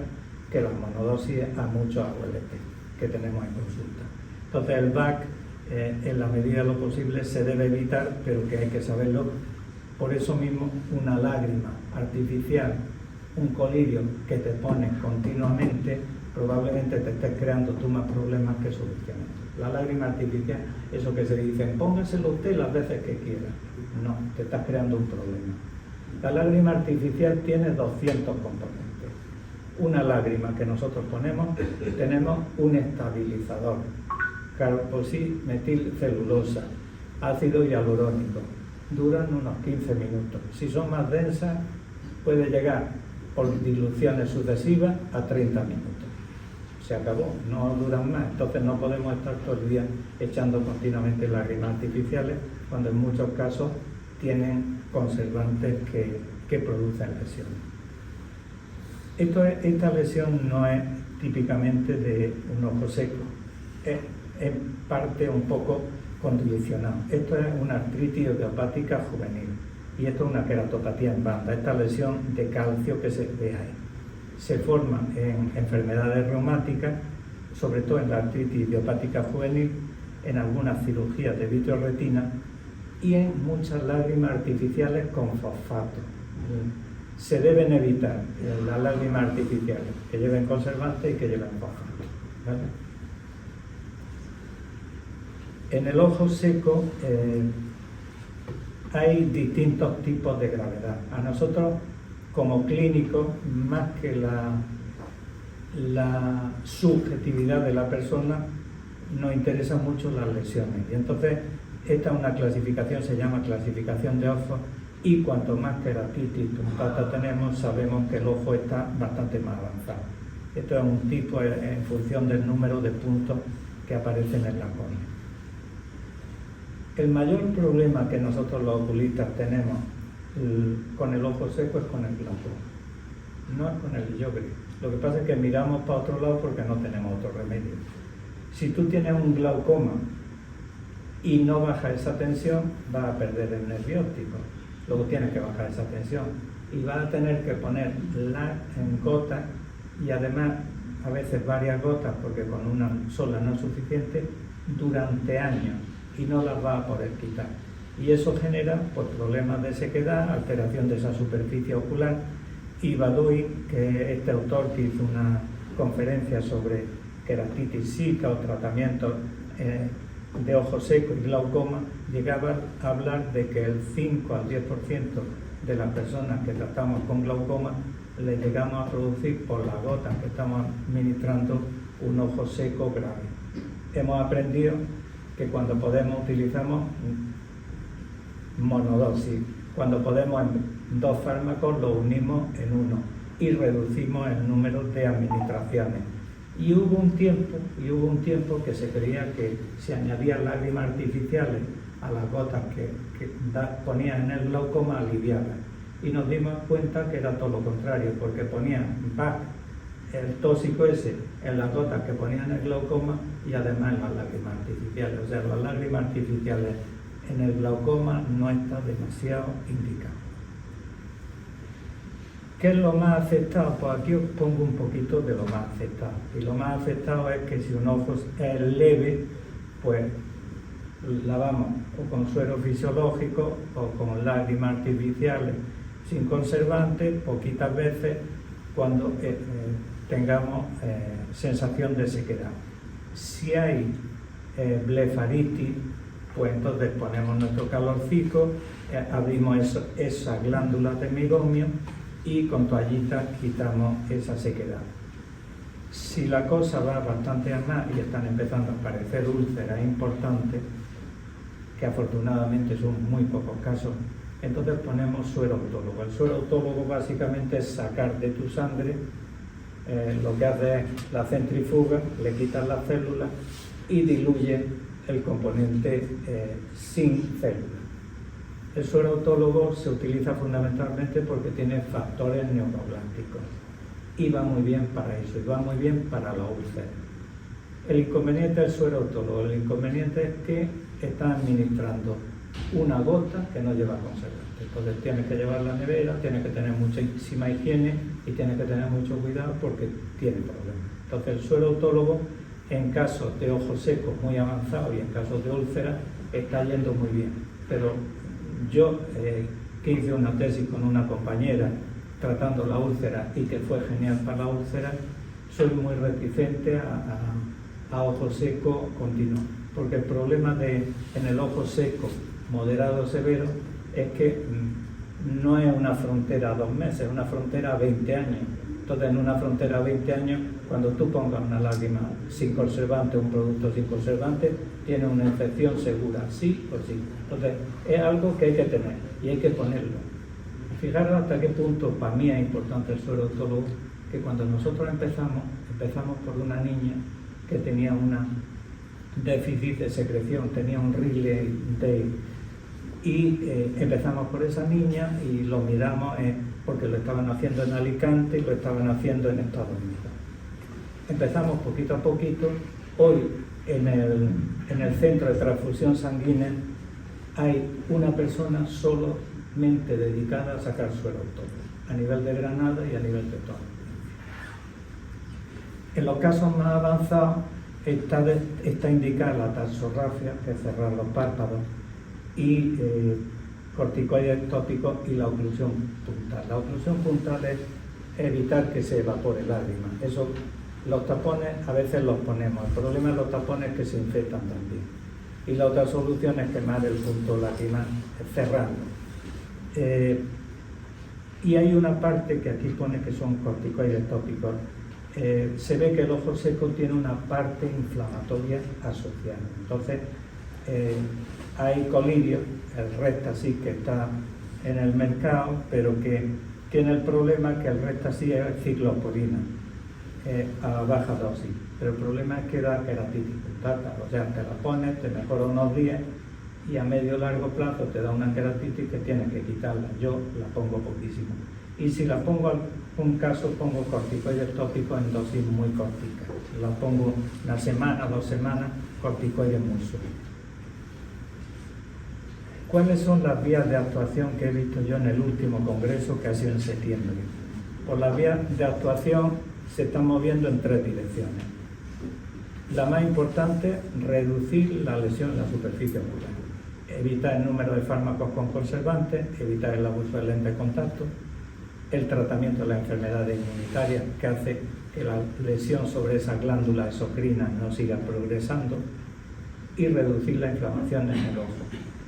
que las monodosis a muchos abueletes que tenemos en consulta. Entonces el BAC, en la medida de lo posible, se debe evitar, pero que hay que saberlo. Por eso mismo, una lágrima artificial, un colirio que te pones continuamente, probablemente te estés creando tú más problemas que soluciones. La lágrima artificial, eso que se dice, póngaselo usted las veces que quiera. No, te estás creando un problema. La lágrima artificial tiene 200 componentes. Una lágrima que nosotros ponemos, tenemos un estabilizador, carboximetilcelulosa, ácido hialurónico, duran unos 15 minutos. Si son más densas, puede llegar por diluciones sucesivas a 30 minutos. Se acabó, no duran más. Entonces no podemos estar todo el día echando continuamente lágrimas artificiales, cuando en muchos casos tienen conservantes que producen lesiones. Esta lesión no es típicamente de un ojo seco, es parte un poco condicional. Esto es una artritis idiopática juvenil y esto es una queratopatía en banda. Esta lesión de calcio que se ve ahí se forma en enfermedades reumáticas, sobre todo en la artritis idiopática juvenil, en algunas cirugías de vitreoretina y en muchas lágrimas artificiales con fosfato. Se deben evitar las lágrimas artificiales que lleven conservantes y que lleven fosfato, ¿vale? En el ojo seco hay distintos tipos de gravedad. A nosotros, como clínicos, más que la subjetividad de la persona, nos interesan mucho las lesiones. Y entonces, esta es una clasificación, se llama clasificación de ojos, y cuanto más queratitis punctata tenemos, sabemos que el ojo está bastante más avanzado. Esto es un tipo en función del número de puntos que aparecen en la córnea. El mayor problema que nosotros los oculistas tenemos con el ojo seco es con el glaucoma, no es con el iogre. Lo que pasa es que miramos para otro lado porque no tenemos otro remedio. Si tú tienes un glaucoma y no bajas esa tensión, vas a perder el nervio óptico. Luego tienes que bajar esa tensión y vas a tener que poner en gotas, y además a veces varias gotas, porque con una sola no es suficiente, durante años, y no las vas a poder quitar. Y eso genera pues, problemas de sequedad, alteración de esa superficie ocular. Y Baduy, que es este autor que hizo una conferencia sobre queratitis sica o tratamiento de ojo seco y glaucoma, llegaba a hablar de que el 5 al 10% de las personas que tratamos con glaucoma le llegamos a producir por las gotas que estamos administrando un ojo seco grave. Hemos aprendido que cuando podemos utilizamos monodosis, cuando podemos en 2 fármacos los unimos en uno y reducimos el número de administraciones. Y hubo un tiempo que se creía que si añadían lágrimas artificiales a las gotas que ponían en el glaucoma, aliviaban. Y nos dimos cuenta que era todo lo contrario, porque ponían el tóxico ese en las gotas que ponían en el glaucoma y además en las lágrimas artificiales. O sea, las lágrimas artificiales en el glaucoma no está demasiado indicado. ¿Qué es lo más aceptado? Pues aquí os pongo un poquito de lo más aceptado. Y lo más aceptado es que si un ojo es leve, pues lavamos o con suero fisiológico o con lágrimas artificiales sin conservantes, poquitas veces cuando tengamos sensación de sequedad. Si hay blefaritis, pues entonces ponemos nuestro calorcico, abrimos esas glándulas de meidomio y con toallitas quitamos esa sequedad. Si la cosa va bastante a más y están empezando a aparecer úlceras importantes, que afortunadamente son muy pocos casos, entonces ponemos suero autólogo. El suero autólogo básicamente es sacar de tu sangre, lo que hace es la centrifuga, le quitas las células y diluye el componente sin células. El suero autólogo se utiliza fundamentalmente porque tiene factores neuroblásticos y va muy bien para eso, y va muy bien para la úlcera. El inconveniente del suero autólogo, el inconveniente es que está administrando una gota que no lleva conservante. Entonces tienes que llevar la nevera, tienes que tener muchísima higiene y tienes que tener mucho cuidado porque tiene problemas. Entonces el suero autólogo, en casos de ojos secos muy avanzados y en casos de úlcera, está yendo muy bien. Pero yo, que hice una tesis con una compañera tratando la úlcera y que fue genial para la úlcera, soy muy reticente a ojo seco continuo, porque el problema en el ojo seco moderado severo es que no es una frontera a 2 meses, es una frontera a 20 años. Entonces, en una frontera a 20 años, cuando tú pongas una lágrima sin conservante, un producto sin conservante, tiene una infección segura, sí o sí. Entonces, es algo que hay que tener y hay que ponerlo. Fijaros hasta qué punto para mí es importante el suero autólogo, que cuando nosotros empezamos por una niña que tenía una déficit de secreción, tenía un Riley-Day, y empezamos por esa niña y lo miramos porque lo estaban haciendo en Alicante y lo estaban haciendo en Estados Unidos. Empezamos poquito a poquito. Hoy en el centro de transfusión sanguínea hay una persona solamente dedicada a sacar suero autólogo, a nivel de Granada y a nivel de todo. En los casos más avanzados está indicada la taxorrafia, que es cerrar los párpados, y corticoides tópicos y la oclusión puntal. La oclusión puntal es evitar que se evapore lágrima. Eso, los tapones a veces los ponemos. El problema de los tapones es que se infectan también. Y la otra solución es quemar el punto lacrimal, cerrarlo. Y hay una parte que aquí pone que son corticoides tópicos. se ve que el ojo seco tiene una parte inflamatoria asociada. Entonces, hay colirio, el Restasic que está en el mercado, pero que tiene el problema que el Restasic es ciclosporina a baja dosis, pero el problema es que da queratitis punctata, o sea, te la pones, te mejora unos días y a medio largo plazo te da una queratitis que tienes que quitarla. Yo la pongo poquísimo, y si la pongo, un caso pongo corticoides tópicos en dosis muy corticas, la pongo una semana, 2 semanas, corticoides muy suaves. ¿Cuáles son las vías de actuación que he visto yo en el último congreso, que ha sido en septiembre? Pues las vías de actuación se están moviendo en 3 direcciones. La más importante, reducir la lesión en la superficie ocular, evitar el número de fármacos con conservantes, evitar el abuso de lentes de contacto, el tratamiento de las enfermedades inmunitarias que hace que la lesión sobre esas glándulas exocrinas no siga progresando, y reducir la inflamación en el ojo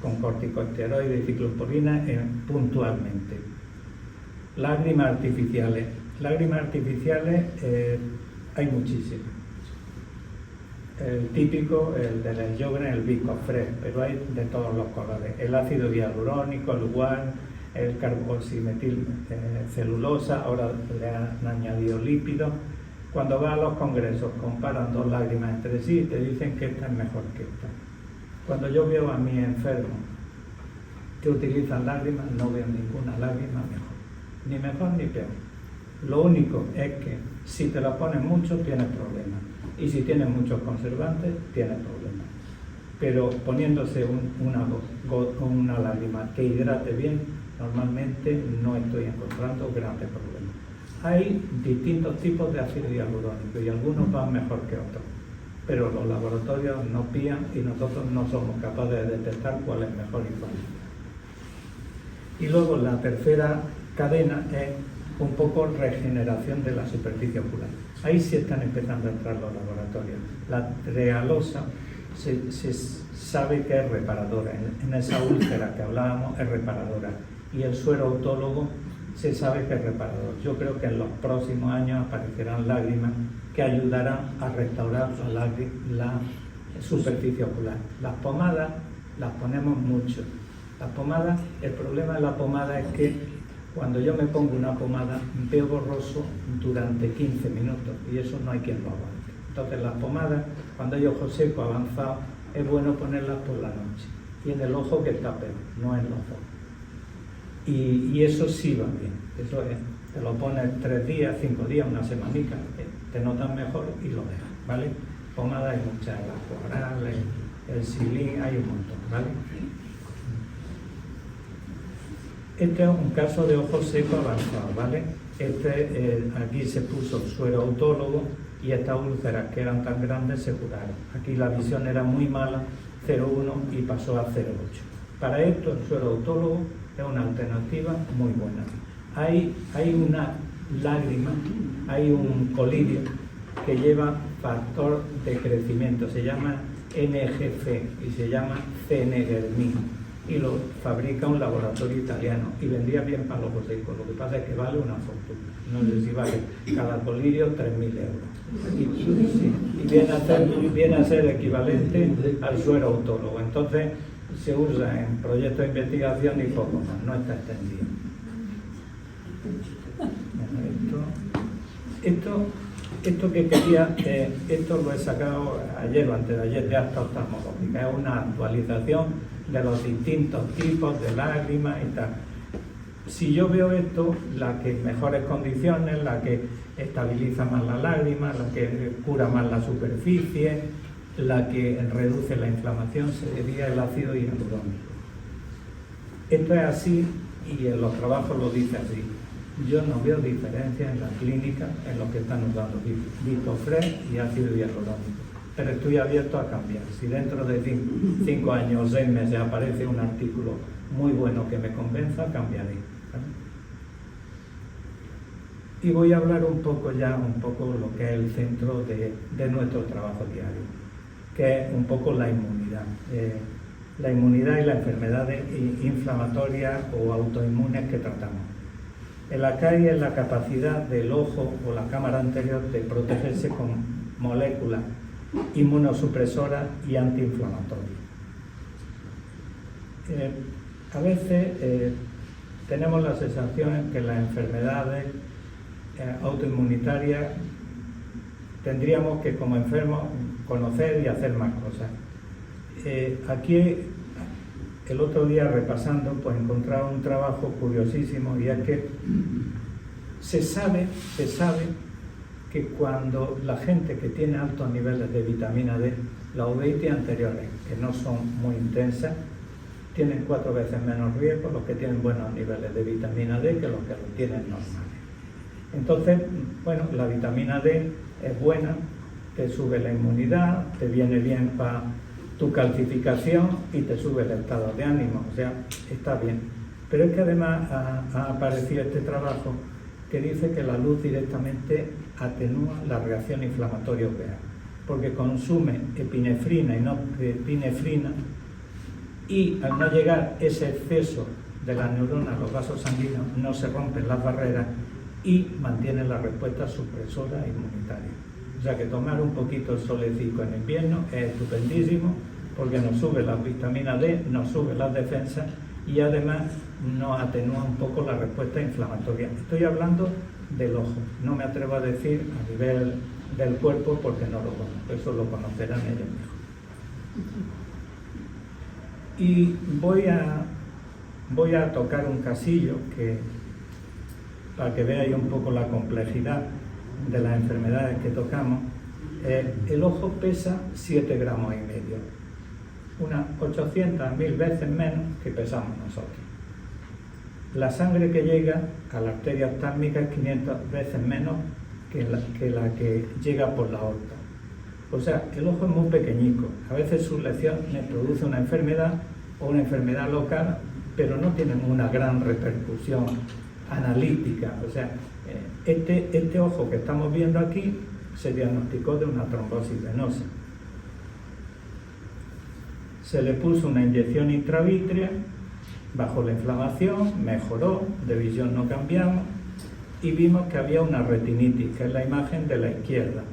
con corticosteroides y ciclosporina puntualmente. Lágrimas artificiales. Lágrimas artificiales hay muchísimas. El típico, el del Sjögren, el Viscofresh, pero hay de todos los colores. El ácido hialurónico, el WAN, el carboximetil celulosa, ahora le han añadido lípidos. Cuando vas a los congresos comparan 2 lágrimas entre sí y te dicen que esta es mejor que esta. Cuando yo veo a mis enfermos que utilizan lágrimas, no veo ninguna lágrima mejor ni peor. Lo único es que si te la pones mucho tienes problemas, y si tienes muchos conservantes tienes problemas. Pero poniéndose una lágrima que hidrate bien, normalmente no estoy encontrando grandes problemas. Hay distintos tipos de ácido hialurónico y algunos van mejor que otros, pero los laboratorios nos pían y nosotros no somos capaces de detectar cuál es mejor y cuál no. Y luego la tercera cadena es un poco regeneración de la superficie ocular. Ahí sí están empezando a entrar los laboratorios. La trealosa se sabe que es reparadora, en esa úlcera que hablábamos es reparadora, y el suero autólogo se sabe que es reparador. Yo creo que en los próximos años aparecerán lágrimas que ayudarán a restaurar la superficie ocular. Las pomadas las ponemos mucho. Las pomadas, el problema de la pomada es que cuando yo me pongo una pomada veo borroso durante 15 minutos y eso no hay quien lo aguante. Entonces las pomadas, cuando hay ojo seco avanzado, es bueno ponerlas por la noche y en el ojo que está peor, no en los ojos. Y eso sí va bien, eso es, te lo pones 3 días, 5 días, una semanica, te notas mejor y lo dejas, ¿vale? Pomada hay muchas, la Coral, el Silin, hay un montón, ¿vale? Este es un caso de ojo seco avanzado, ¿vale? Aquí se puso suero autólogo y estas úlceras que eran tan grandes se curaron. Aquí la visión era muy mala, 0,1 y pasó a 0,8. Para esto el suero autólogo es una alternativa muy buena. Hay una lágrima, hay un colirio que lleva factor de crecimiento, se llama NGF y se llama Cenegermin, y lo fabrica un laboratorio italiano y vendría bien para los ojos secos. Lo que pasa es que vale una fortuna, no sé si vale cada colirio 3.000 euros y viene a ser equivalente al suero autólogo. Entonces se usa en proyectos de investigación y poco más, no está extendido. Esto que quería, esto lo he sacado ayer o antes de ayer de Acta Oftalmológica, es una actualización de los distintos tipos de lágrimas y tal. Si yo veo esto, la que en mejores condiciones, la que estabiliza más la lágrima, la que cura más la superficie, la que reduce la inflamación, sería el ácido hialurónico. Esto es así y en los trabajos lo dice así. Yo no veo diferencia en la clínica en los que están usando Viscofresh y ácido hialurónico, pero estoy abierto a cambiar. Si dentro de 5 años o 6 meses aparece un artículo muy bueno que me convenza, cambiaré. Y voy a hablar un poco lo que es el centro de nuestro trabajo diario, que es un poco la inmunidad. La inmunidad y las enfermedades inflamatorias o autoinmunes que tratamos. El ACAI es la capacidad del ojo o la cámara anterior de protegerse con moléculas inmunosupresoras y antiinflamatorias. A veces tenemos la sensación que las enfermedades autoinmunitarias tendríamos que, como enfermos, conocer y hacer más cosas. Aquí, el otro día repasando, pues encontraba un trabajo curiosísimo, y es que se sabe que cuando la gente que tiene altos niveles de vitamina D, las uveitis anteriores, que no son muy intensas, tienen 4 veces menos riesgo los que tienen buenos niveles de vitamina D que los que lo tienen normales. Entonces, bueno, la vitamina D es buena, te sube la inmunidad, te viene bien para tu calcificación y te sube el estado de ánimo, o sea, está bien. Pero es que además ha aparecido este trabajo que dice que la luz directamente atenúa la reacción inflamatoria uvear, porque consume epinefrina y no epinefrina, y al no llegar ese exceso de las neuronas a los vasos sanguíneos no se rompen las barreras y mantienen la respuesta supresora inmunitaria. O sea que tomar un poquito el solecito en invierno es estupendísimo, porque nos sube la vitamina D, nos sube las defensas y además nos atenúa un poco la respuesta inflamatoria. Estoy hablando del ojo, no me atrevo a decir a nivel del cuerpo porque no lo conozco, eso lo conocerán ellos mejor. Y voy a tocar un casillo que, para que veáis un poco la complejidad de las enfermedades que tocamos. El ojo pesa 7,5 gramos, unas 800.000 veces menos que pesamos nosotros. La sangre que llega a la arteria oftálmica es 500 veces menos que la que llega por la aorta. O sea, el ojo es muy pequeñico. A veces sus lesiones producen una enfermedad o una enfermedad local, pero no tienen una gran repercusión analítica. O sea, este ojo que estamos viendo aquí se diagnosticó de una trombosis venosa. Se le puso una inyección intravítrea, bajó la inflamación, mejoró, de visión no cambiamos, y vimos que había una retinitis, que es la imagen de la izquierda.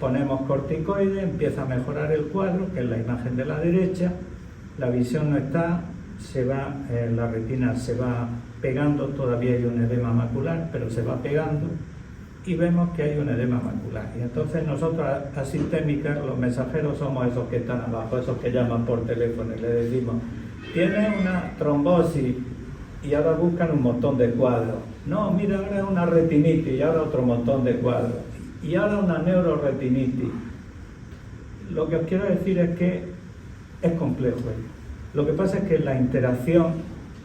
Ponemos corticoides, empieza a mejorar el cuadro, que es la imagen de la derecha, la visión no está, la retina se va pegando, todavía hay un edema macular, pero se va pegando, y vemos que hay un edema macular. Y entonces nosotros, asistémicas, los mensajeros somos esos que están abajo, esos que llaman por teléfono y le decimos: tiene una trombosis, y ahora buscan un montón de cuadros. No, mira, ahora es una retinitis, y ahora otro montón de cuadros. Y ahora una neuroretinitis. Lo que os quiero decir es que es complejo. Lo que pasa es que la interacción,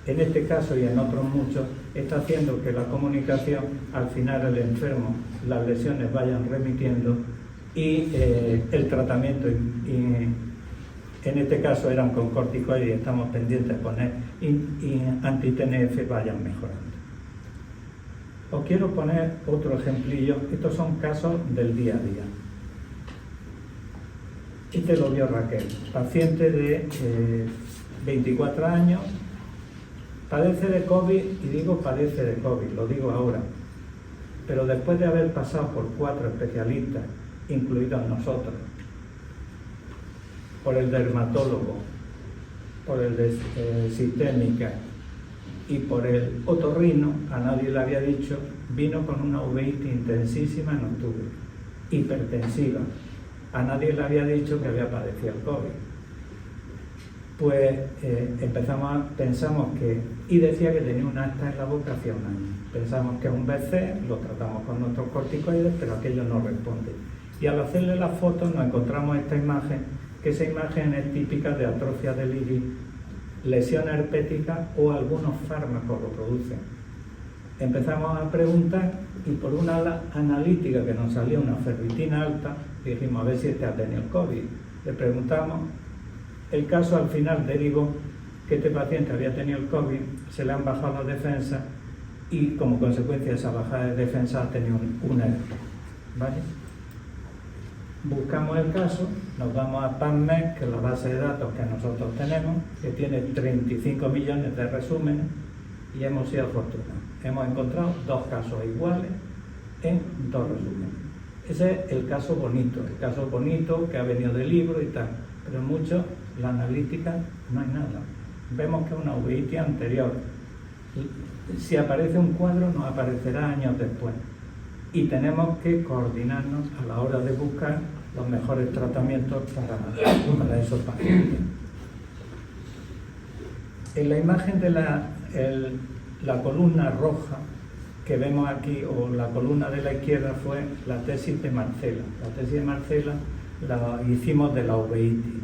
en este caso y en otros muchos, está haciendo que la comunicación, al final el enfermo, las lesiones vayan remitiendo y el tratamiento, en este caso eran con corticoides y estamos pendientes de poner anti-TNF, vayan mejorando. Os quiero poner otro ejemplillo. Estos son casos del día a día. Este lo vio Raquel, paciente de 24 años, padece de COVID, y digo padece de COVID, lo digo ahora, pero después de haber pasado por 4 especialistas, incluidos nosotros, por el dermatólogo, por el de sistémica y por el otorrino, a nadie le había dicho, vino con una uveitis intensísima en octubre, hipertensiva, a nadie le había dicho que había padecido el COVID. Pues pensamos que, y decía que tenía un afta en la boca hacía un año. Pensamos que es un BC, lo tratamos con nuestros corticoides, pero aquello no responde. Y al hacerle las fotos nos encontramos esta imagen, que esa imagen es típica de atrofia del iris, lesión herpética, o algunos fármacos lo producen. Empezamos a preguntar, y por una analítica que nos salió una ferritina alta, dijimos a ver si este ha tenido el COVID. Le preguntamos, el caso al final derivó que este paciente había tenido el COVID, se le han bajado las defensas y como consecuencia de esa bajada de defensas ha tenido un ERP. ¿Vale? Buscamos el caso, nos vamos a PubMed, que es la base de datos que nosotros tenemos, que tiene 35 millones de resúmenes, y hemos sido afortunados. Hemos encontrado 2 casos iguales en 2 resúmenes. Ese es el caso bonito que ha venido del libro y tal, pero en muchos, la analítica, no hay nada. Vemos que es una uveitis anterior. Si aparece un cuadro, nos aparecerá años después. Y tenemos que coordinarnos a la hora de buscar los mejores tratamientos para esos pacientes. En la imagen de la columna roja que vemos aquí, o la columna de la izquierda, fue la tesis de Marcela. La tesis de Marcela la hicimos de la uveitis.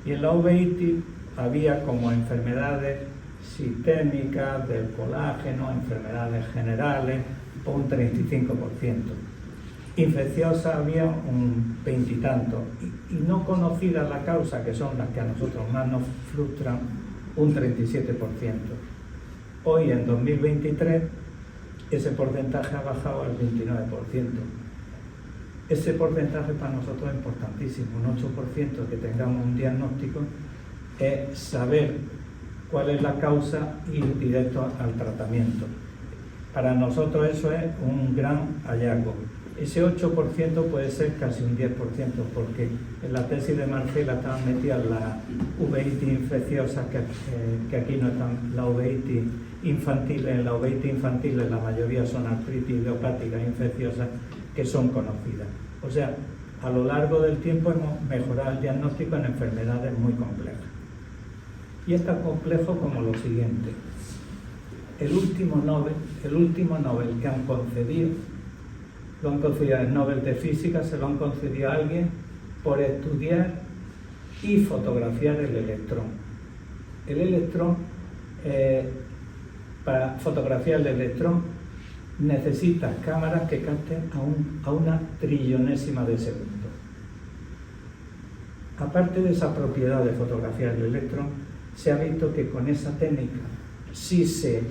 Y en la uveitis había como enfermedades sistémicas, del colágeno, enfermedades generales, por un 35%. Infecciosas había un 20 y tanto. Y no conocida la causa, que son las que a nosotros más nos frustran, un 37%. Hoy, en 2023, ese porcentaje ha bajado al 29%. Ese porcentaje para nosotros es importantísimo. Un 8% que tengamos un diagnóstico es saber cuál es la causa y ir directo al tratamiento. Para nosotros eso es un gran hallazgo. Ese 8% puede ser casi un 10%, porque en la tesis de Marcela estaban metidas las uveitis infecciosas, que aquí no están, las uveitis infantiles. En la uveitis infantiles la mayoría son artritis idiopáticas infecciosas que son conocidas. O sea, a lo largo del tiempo hemos mejorado el diagnóstico en enfermedades muy complejas. Y es tan complejo como lo siguiente. El último Nobel que han concedido, lo han concedido el Nobel de Física, se lo han concedido a alguien por estudiar y fotografiar el electrón. El electrón, para fotografiar el electrón, necesitas cámaras que capten a una trillonésima de segundo. Aparte de esa propiedad de fotografiar el electrón, se ha visto que con esa técnica, si se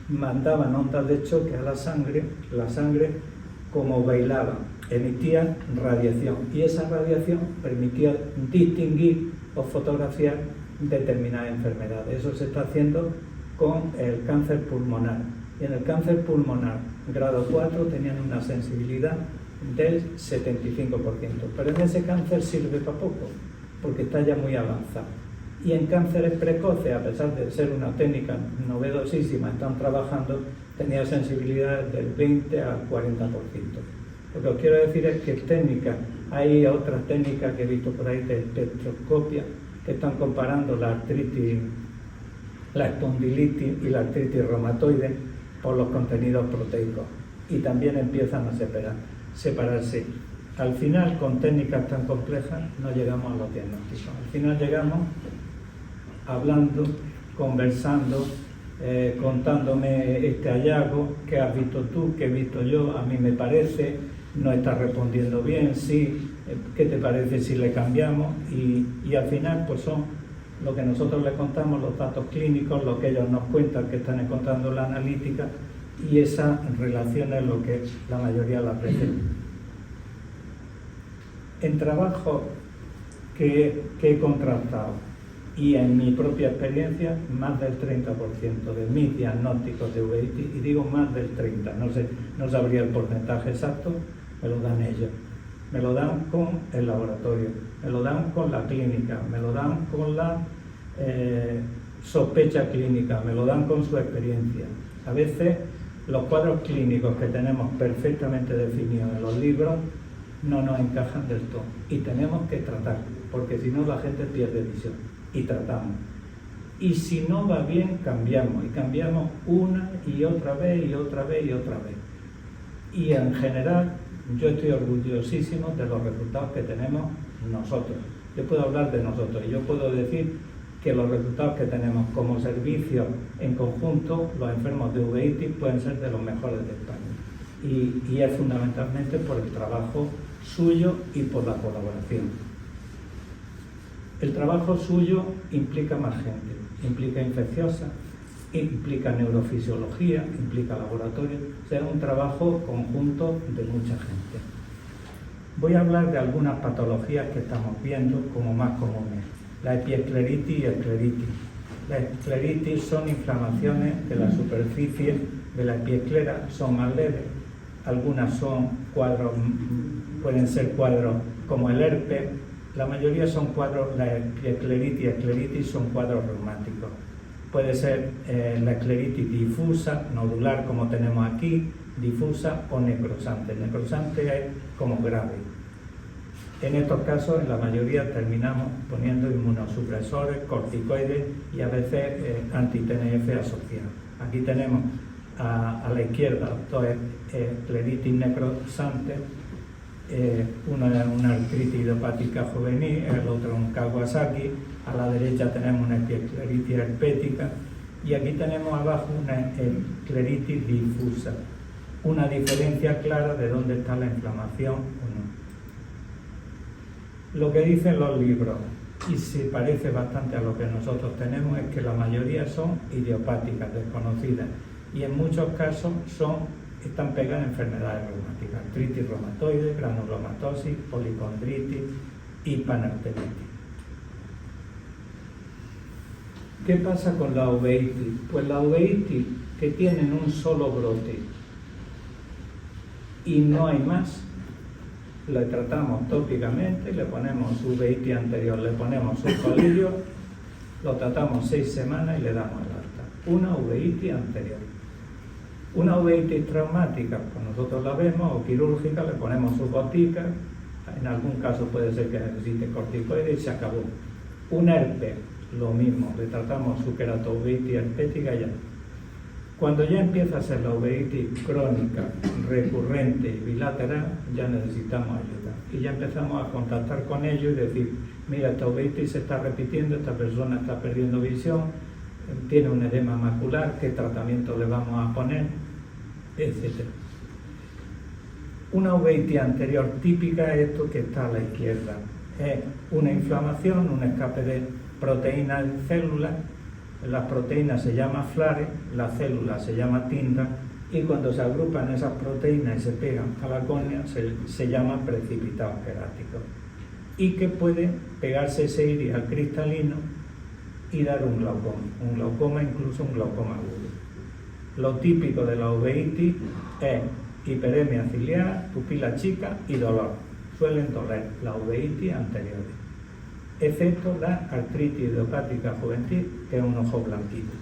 mandaban ondas de choque a la sangre, como bailaba, emitía radiación, y esa radiación permitía distinguir o fotografiar determinadas enfermedades. Eso se está haciendo con el cáncer pulmonar. Y en el cáncer pulmonar grado 4 tenían una sensibilidad del 75%, pero en ese cáncer sirve para poco, porque está ya muy avanzado. Y en cánceres precoces, a pesar de ser una técnica novedosísima, están trabajando, tenía sensibilidad del 20 al 40%. Lo que os quiero decir es que hay otras técnicas que he visto por ahí de espectroscopia, que están comparando la artritis, la espondilitis y la artritis reumatoide por los contenidos proteicos, y también empiezan a separarse. Al final, con técnicas tan complejas, no llegamos a los diagnósticos. Al final llegamos hablando, conversando, contándome este hallazgo, qué has visto tú, qué he visto yo, a mí me parece, no está respondiendo bien, sí, qué te parece si le cambiamos, y al final pues son lo que nosotros les contamos, los datos clínicos, lo que ellos nos cuentan, que están encontrando la analítica, y esa relación es lo que la mayoría las veces. En trabajos que he contrastado y en mi propia experiencia, más del 30% de mis diagnósticos de uveitis, y digo más del 30%, no sabría el porcentaje exacto, me lo dan ellos. Me lo dan con el laboratorio, me lo dan con la clínica, me lo dan con la sospecha clínica, me lo dan con su experiencia. A veces los cuadros clínicos que tenemos perfectamente definidos en los libros no nos encajan del todo, y tenemos que tratar, porque si no la gente pierde visión, y tratamos. Y si no va bien, cambiamos, y cambiamos una y otra vez y otra vez y otra vez. Y en general, yo estoy orgullosísimo de los resultados que tenemos nosotros. Yo puedo hablar de nosotros, y yo puedo decir que los resultados que tenemos como servicio en conjunto, los enfermos de uveitis, pueden ser de los mejores de España. Y es fundamentalmente por el trabajo suyo y por la colaboración. El trabajo suyo implica más gente, implica infecciosa, implica neurofisiología, implica laboratorio, o sea, un trabajo conjunto de mucha gente. Voy a hablar de algunas patologías que estamos viendo como más comunes: la epiescleritis y escleritis. La escleritis son inflamaciones de la superficie de la epiesclera, son más leves. Algunas son cuadros, pueden ser cuadros como el herpes. La mayoría son cuadros, la epiescleritis y escleritis son cuadros reumáticos. Puede ser la escleritis difusa, nodular como tenemos aquí, difusa o necrosante. Necrosante es como grave. En estos casos, en la mayoría terminamos poniendo inmunosupresores, corticoides y a veces anti-TNF asociados. Aquí tenemos a la izquierda dos escleritis necrosantes, uno es una artritis idiopática juvenil, el otro un Kawasaki. A la derecha tenemos una escleritis herpética y aquí tenemos abajo una escleritis difusa. Una diferencia clara de dónde está la inflamación o no. Lo que dicen los libros, y se parece bastante a lo que nosotros tenemos, es que la mayoría son idiopáticas, desconocidas, y en muchos casos están pegadas a enfermedades reumáticas: artritis reumatoide, granulomatosis, policondritis y panarteritis. ¿Qué pasa con la uveitis? Pues la uveitis que tienen un solo brote y no hay más, le tratamos tópicamente, le ponemos uveitis anterior, le ponemos un colillo, lo tratamos 6 semanas y le damos el alta. Una uveitis anterior. Una uveitis traumática, pues nosotros la vemos, o quirúrgica, le ponemos sus goticas, en algún caso puede ser que necesite corticoides y se acabó. Un herpes, lo mismo, le tratamos su queratouveitis herpética y ya. Cuando ya empieza a ser la uveitis crónica, recurrente y bilateral, ya necesitamos ayuda. Y ya empezamos a contactar con ellos y decir: mira, esta uveitis se está repitiendo, esta persona está perdiendo visión, tiene un edema macular, ¿qué tratamiento le vamos a poner? Etcétera. Una uveitis anterior típica es esto que está a la izquierda. Es una inflamación, un escape de proteínas en células. Las proteínas se llaman flares, la célula se llama tinta, y cuando se agrupan esas proteínas y se pegan a la córnea se llama precipitado querático, y que puede pegarse ese iris al cristalino y dar un glaucoma, incluso un glaucoma agudo. Lo típico de la uveitis es hiperemia ciliar, pupila chica y dolor. Suelen doler las uveitis anteriores, excepto la artritis idiopática juvenil, que es un ojo blanquito.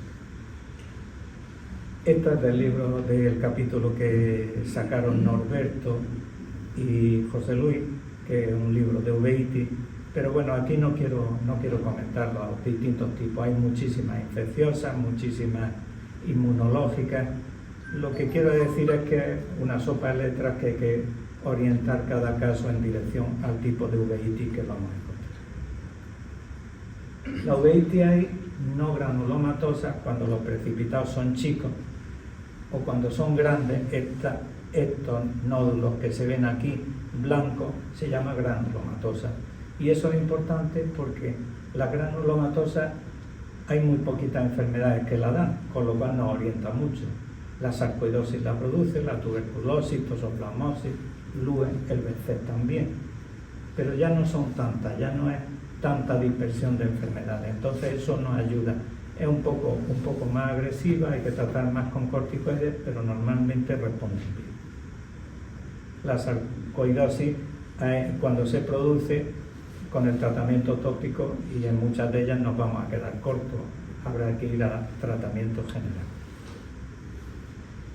Esto es del libro, del capítulo que sacaron Norberto y José Luis, que es un libro de uveitis, pero bueno, aquí no quiero comentar los distintos tipos. Hay muchísimas infecciosas, muchísimas inmunológicas. Lo que quiero decir es que es una sopa de letras que hay que orientar cada caso en dirección al tipo de uveitis que vamos a encontrar. La uveitis hay no granulomatosa cuando los precipitados son chicos, o cuando son grandes, estos nódulos que se ven aquí blancos se llama granulomatosa. Y eso es importante porque la granulomatosa hay muy poquitas enfermedades que la dan, con lo cual nos orienta mucho. La sarcoidosis la produce, la tuberculosis, toxoplasmosis, LUE, el BC también. Pero ya no son tantas, ya no es tanta dispersión de enfermedades. Entonces eso nos ayuda. Es un poco más agresiva, hay que tratar más con corticoides, pero normalmente responden bien. La sarcoidosis cuando se produce con el tratamiento tópico, y en muchas de ellas nos vamos a quedar cortos, habrá que ir a tratamiento general.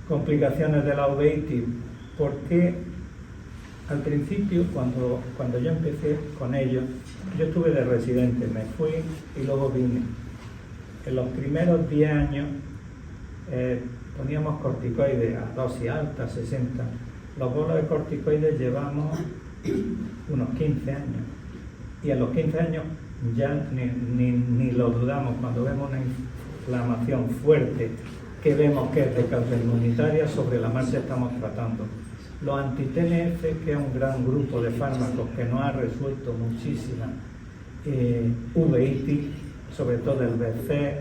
Complicaciones de la uveitis. ¿Por qué? Al principio, cuando yo empecé con ellos, yo estuve de residente, me fui y luego vine. En los primeros 10 años poníamos corticoides a dosis alta, 60. Los bolos de corticoides llevamos unos 15 años. Y a los 15 años ya ni lo dudamos. Cuando vemos una inflamación fuerte, que vemos que es de causa inmunitaria, sobre la marcha estamos tratando. Los anti-TNF, que es un gran grupo de fármacos que nos ha resuelto muchísimas uveitis, sobre todo el BC,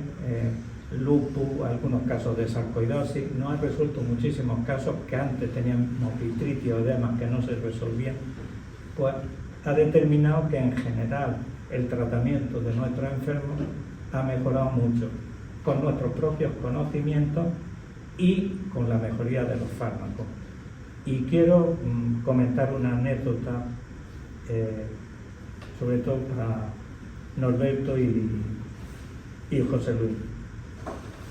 lupus, algunos casos de sarcoidosis, nos ha resuelto muchísimos casos que antes teníamos vitritis o edemas que no se resolvían. Pues ha determinado que en general el tratamiento de nuestros enfermos ha mejorado mucho con nuestros propios conocimientos y con la mejoría de los fármacos. Y quiero comentar una anécdota, sobre todo para Norberto y José Luis.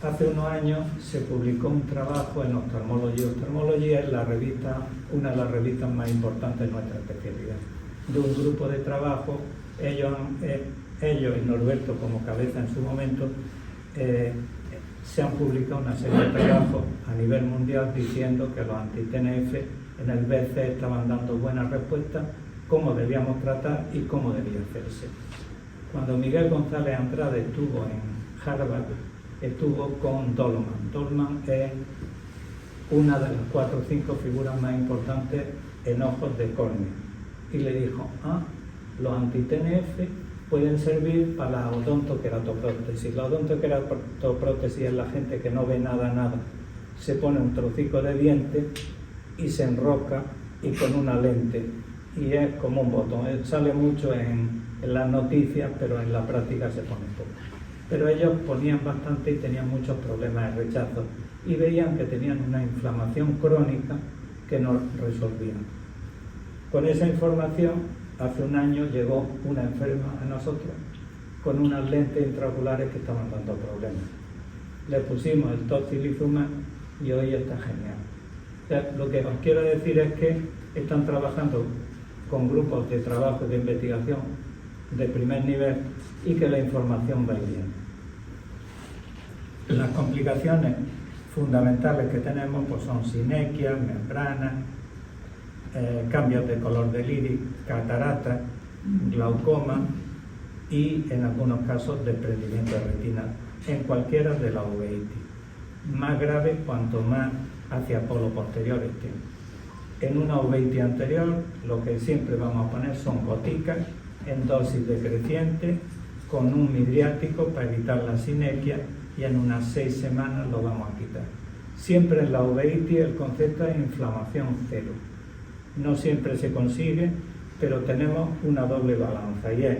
Hace unos años se publicó un trabajo en Ophthalmology. Ophthalmology es una de las revistas más importantes de nuestra especialidad. De un grupo de trabajo, ellos y Norberto como cabeza en su momento, se han publicado una serie de trabajos a nivel mundial diciendo que los anti-TNF en el BC estaban dando buenas respuestas, cómo debíamos tratar y cómo debía hacerse. Cuando Miguel González Andrade estuvo en Harvard, estuvo con Dolman. Dolman es una de las 4 o 5 figuras más importantes en ojos de córnea. Y le dijo, los anti-TNF pueden servir para la odontoqueratoprótesis. La odontoqueratoprótesis es la gente que no ve nada. Se pone un trocico de diente y se enrosca y con una lente. Y es como un botón. Sale mucho en las noticias, pero en la práctica se pone poco. Pero ellos ponían bastante y tenían muchos problemas de rechazo. Y veían que tenían una inflamación crónica que no resolvían. Con esa información, hace un año llegó una enferma a nosotros con unas lentes intraoculares que estaban dando problemas. Le pusimos el tocilizumab y hoy está genial. O sea, lo que os quiero decir es que están trabajando con grupos de trabajo y de investigación de primer nivel y que la información va bien. Las complicaciones fundamentales que tenemos pues son sinequias, membranas, cambios de color del iris, cataratas, glaucoma y en algunos casos desprendimiento de retina en cualquiera de las uveitis. Más grave cuanto más hacia polo posterior esté. En una uveitis anterior lo que siempre vamos a poner son goticas en dosis decreciente con un midriático para evitar la sinequia y en unas 6 semanas lo vamos a quitar. Siempre en la uveitis el concepto es inflamación cero. No siempre se consigue, pero tenemos una doble balanza y es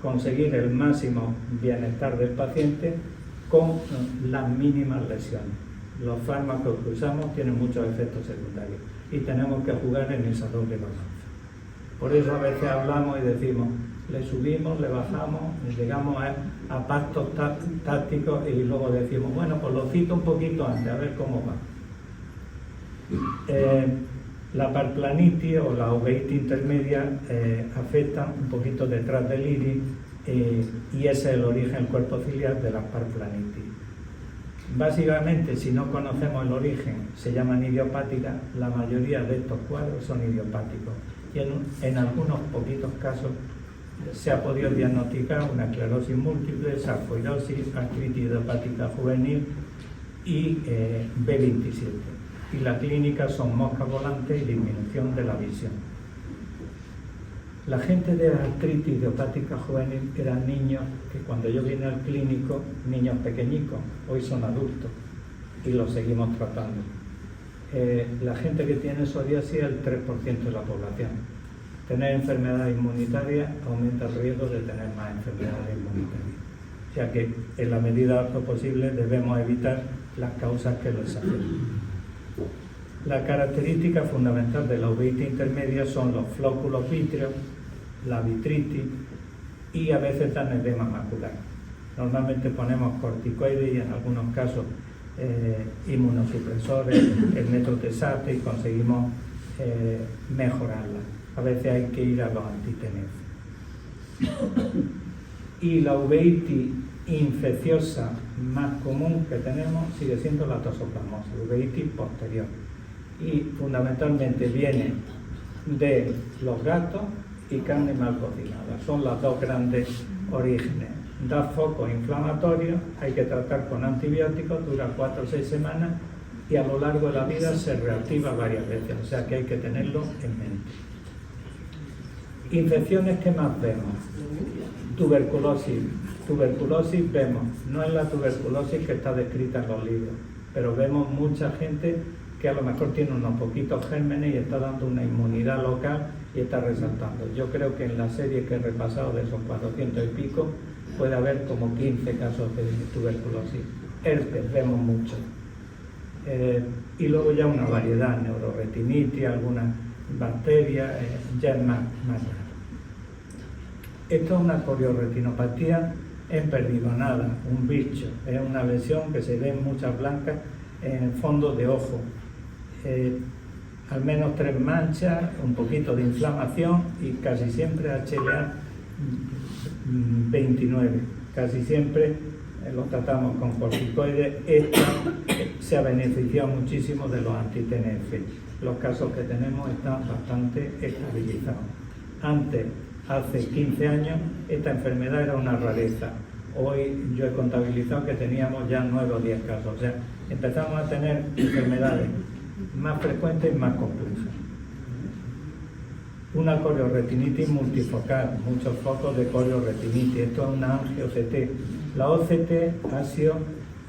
conseguir el máximo bienestar del paciente con las mínimas lesiones. Los fármacos que usamos tienen muchos efectos secundarios y tenemos que jugar en esa doble balanza. Por eso a veces hablamos y decimos, le subimos, le bajamos, llegamos a pactos tácticos y luego decimos, bueno, pues lo cito un poquito antes, a ver cómo va. La parplanitis o la uveitis intermedia afecta un poquito detrás del iris y ese es el origen, el cuerpo ciliar de la parplanitis. Básicamente, si no conocemos el origen, se llaman idiopáticas. La mayoría de estos cuadros son idiopáticos y en algunos poquitos casos se ha podido diagnosticar una esclerosis múltiple, sarcoidosis, artritis idiopática juvenil y B27. Y la clínica son moscas volantes y disminución de la visión. La gente de artritis idiopática juvenil eran niños que cuando yo vine al clínico, niños pequeñicos, hoy son adultos y los seguimos tratando. La gente que tiene psoriasis es el 3% de la población. Tener enfermedades inmunitarias aumenta el riesgo de tener más enfermedades inmunitarias. O sea que en la medida de lo posible debemos evitar las causas que los afectan. La característica fundamental de la uveitis intermedia son los flóculos vítreos, la vitritis y a veces dan edema macular. Normalmente ponemos corticoides y en algunos casos inmunosupresores, el metotrexato y conseguimos mejorarla. A veces hay que ir a los anti-TNF. Y la uveitis infecciosa más común que tenemos sigue siendo la toxoplasmosis, uveitis posterior. Y fundamentalmente viene de los gatos y carne mal cocinada. Son las dos grandes orígenes. Da focos inflamatorios, hay que tratar con antibióticos, dura 4 o 6 semanas y a lo largo de la vida se reactiva varias veces, o sea que hay que tenerlo en mente. Infecciones que más vemos. Tuberculosis. Tuberculosis vemos, no es la tuberculosis que está descrita en los libros, pero vemos mucha gente que a lo mejor tiene unos poquitos gérmenes y está dando una inmunidad local y está resaltando. Yo creo que en la serie que he repasado de esos 400 y pico puede haber como 15 casos de tuberculosis. Herpes vemos mucho. Y luego ya una variedad, neuroretinitis, algunas bacterias, ya es más raro. Esto es una corioretinopatía en perdidonada, un bicho, es una lesión que se ve en muchas blancas en el fondo de ojo. Al menos 3 manchas, un poquito de inflamación y casi siempre HLA 29. Casi siempre lo tratamos con corticoides. Esta se ha beneficiado muchísimo de los anti-TNF. Los casos que tenemos están bastante estabilizados. Antes, hace 15 años, esta enfermedad era una rareza. Hoy yo he contabilizado que teníamos ya 9 o 10 casos. O sea, empezamos a tener enfermedades más frecuentes y más complejas. Una corioretinitis multifocal, muchos focos de corioretinitis. Esto es una angio-OCT. La OCT ha sido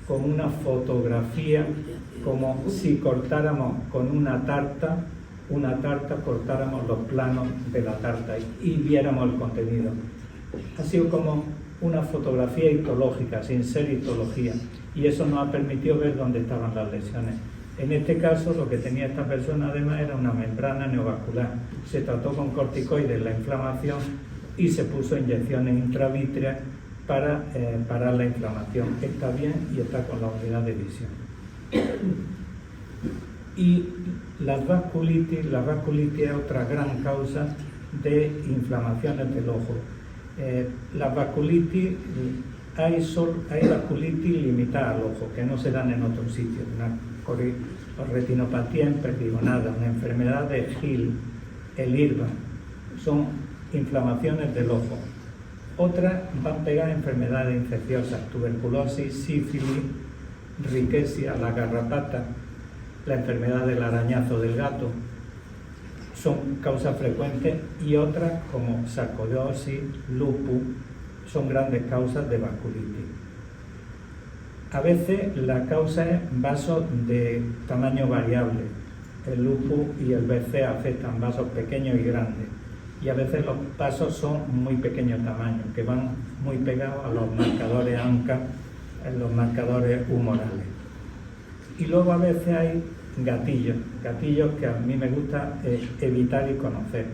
como una fotografía, como si cortáramos con una tarta, cortáramos los planos de la tarta y viéramos el contenido. Ha sido como una fotografía histológica, sin ser histología, y eso nos ha permitido ver dónde estaban las lesiones. En este caso, lo que tenía esta persona además era una membrana neovascular. Se trató con corticoides la inflamación y se puso inyecciones intravítreas para parar la inflamación. Está bien y está con la unidad de visión. Y la vasculitis es otra gran causa de inflamaciones del ojo. Las vasculitis, hay vasculitis limitada al ojo, que no se dan en otros sitios. Una retinopatía emperdigonada, una enfermedad de Hill, el IRBA, son inflamaciones del ojo. Otras van pegadas a enfermedades infecciosas, tuberculosis, sífilis, riquesia, la garrapata, la enfermedad del arañazo del gato, son causas frecuentes, y otras como sarcoidosis, lupus, son grandes causas de vasculitis. A veces la causa es vasos de tamaño variable. El lupus y el BC afectan vasos pequeños y grandes. Y a veces los vasos son muy pequeños tamaños, que van muy pegados a los marcadores ANCA, los marcadores humorales. Y luego a veces hay gatillos que a mí me gusta evitar y conocer.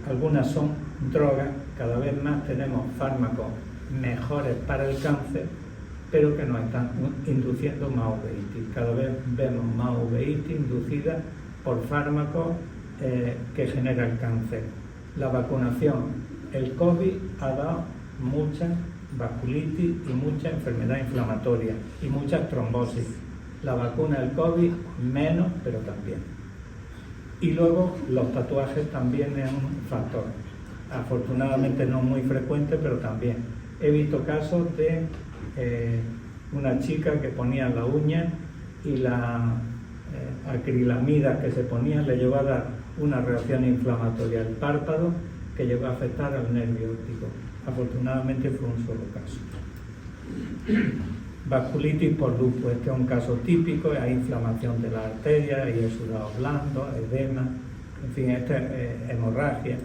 Algunas son drogas, cada vez más tenemos fármacos mejores para el cáncer, pero que nos están induciendo más uveitis. Cada vez vemos más uveitis inducidas por fármacos que generan el cáncer. La vacunación, el COVID ha dado mucha vasculitis y mucha enfermedad inflamatoria y muchas trombosis. La vacuna del COVID menos, pero también. Y luego los tatuajes también es un factor. Afortunadamente no muy frecuente, pero también. He visto casos de una chica que ponía la uña y la acrilamida que se ponía le llevó a dar una reacción inflamatoria al párpado que llegó a afectar al nervio óptico. Afortunadamente fue un solo caso. Vasculitis por lupus, este es un caso típico, hay inflamación de la arteria, hay exudado blando, edema, en fin, esta es hemorragia.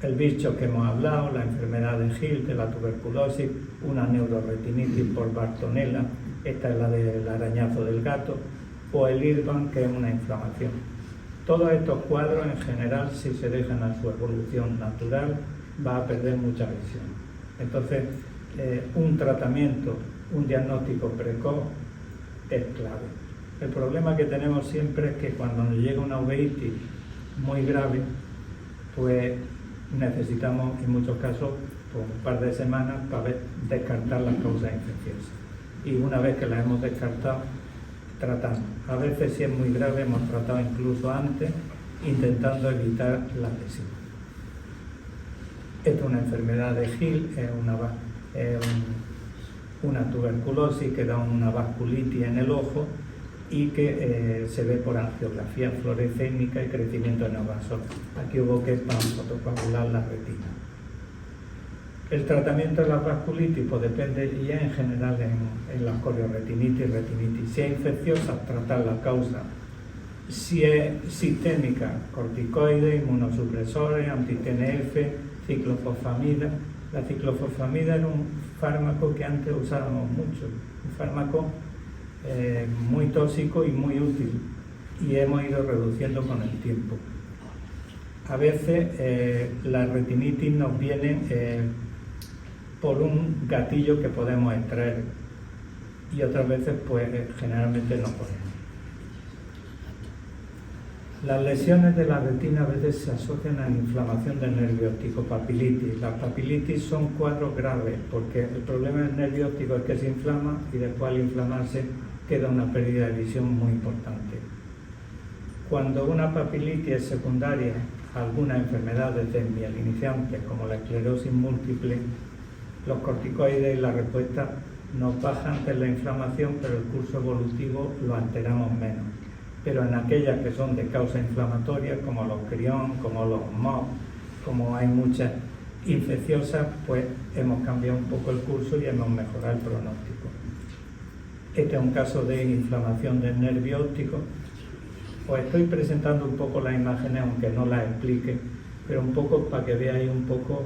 El bicho que hemos hablado, la enfermedad de Hill, de la tuberculosis, una neuroretinitis por Bartonella, esta es la del arañazo del gato, o el IRBAN, que es una inflamación. Todos estos cuadros en general, si se dejan a su evolución natural, va a perder mucha visión. Entonces, un tratamiento, un diagnóstico precoz es clave. El problema que tenemos siempre es que cuando nos llega una uveitis muy grave, pues necesitamos en muchos casos pues, un par de semanas para descartar las causas infecciosas. Y una vez que las hemos descartado, tratamos. A veces, si es muy grave, hemos tratado incluso antes, intentando evitar la lesión. Esta es una enfermedad de Hill, es una tuberculosis que da una vasculitis en el ojo y que se ve por angiografía fluorescénica y crecimiento de neovasos. Aquí hubo que fotocoagular la retina. El tratamiento de la vasculitis pues depende, y en general en las corioretinitis y retinitis. Si es infecciosa, tratar la causa Si es sistémica, corticoides, inmunosupresores, anti-TNF, ciclofosfamida. La ciclofosfamida era un fármaco que antes usábamos mucho, un fármaco muy tóxico y muy útil, y hemos ido reduciendo con el tiempo. A veces la retinitis nos viene por un gatillo que podemos extraer, y otras veces pues generalmente no podemos. Las lesiones de la retina a veces se asocian a inflamación del nervio óptico, papilitis. Las papilitis son cuadros graves porque el problema del nervio óptico es que se inflama y después al inflamarse queda una pérdida de visión muy importante. Cuando una papilitis es secundaria a algunas enfermedades desmielinizantes como la esclerosis múltiple, los corticoides y la respuesta nos bajan ante la inflamación, pero el curso evolutivo lo alteramos menos. Pero en aquellas que son de causa inflamatoria, como los crión, como los MOB, como hay muchas infecciosas, pues hemos cambiado un poco el curso y hemos mejorado el pronóstico. Este es un caso de inflamación del nervio óptico. Os estoy presentando un poco las imágenes, aunque no las explique, pero un poco para que veáis un poco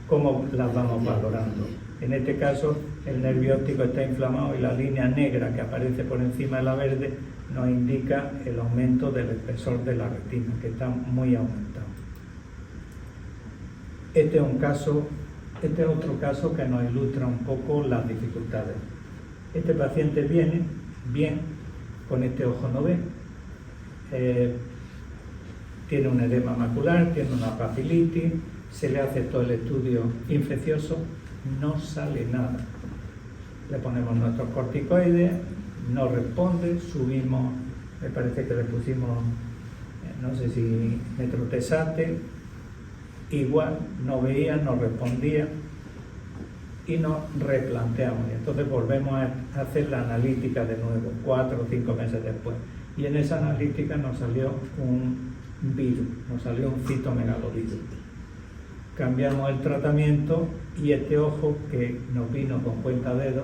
cómo las vamos valorando. En este caso, el nervio óptico está inflamado y la línea negra que aparece por encima de la verde nos indica el aumento del espesor de la retina, que está muy aumentado. Este es otro caso que nos ilustra un poco las dificultades. Este paciente viene bien, con este ojo no ve, tiene un edema macular, tiene una papilitis, se le hace todo el estudio infeccioso, no sale nada. Le ponemos nuestros corticoides, no responde, subimos, me parece que le pusimos, no sé si metrotesate, igual, no veía, no respondía, y nos replanteamos. Y entonces volvemos a hacer la analítica de nuevo, 4 o 5 meses después. Y en esa analítica nos salió un virus, nos salió un citomegalovirus. Cambiamos el tratamiento y este ojo que nos vino con cuentadedos,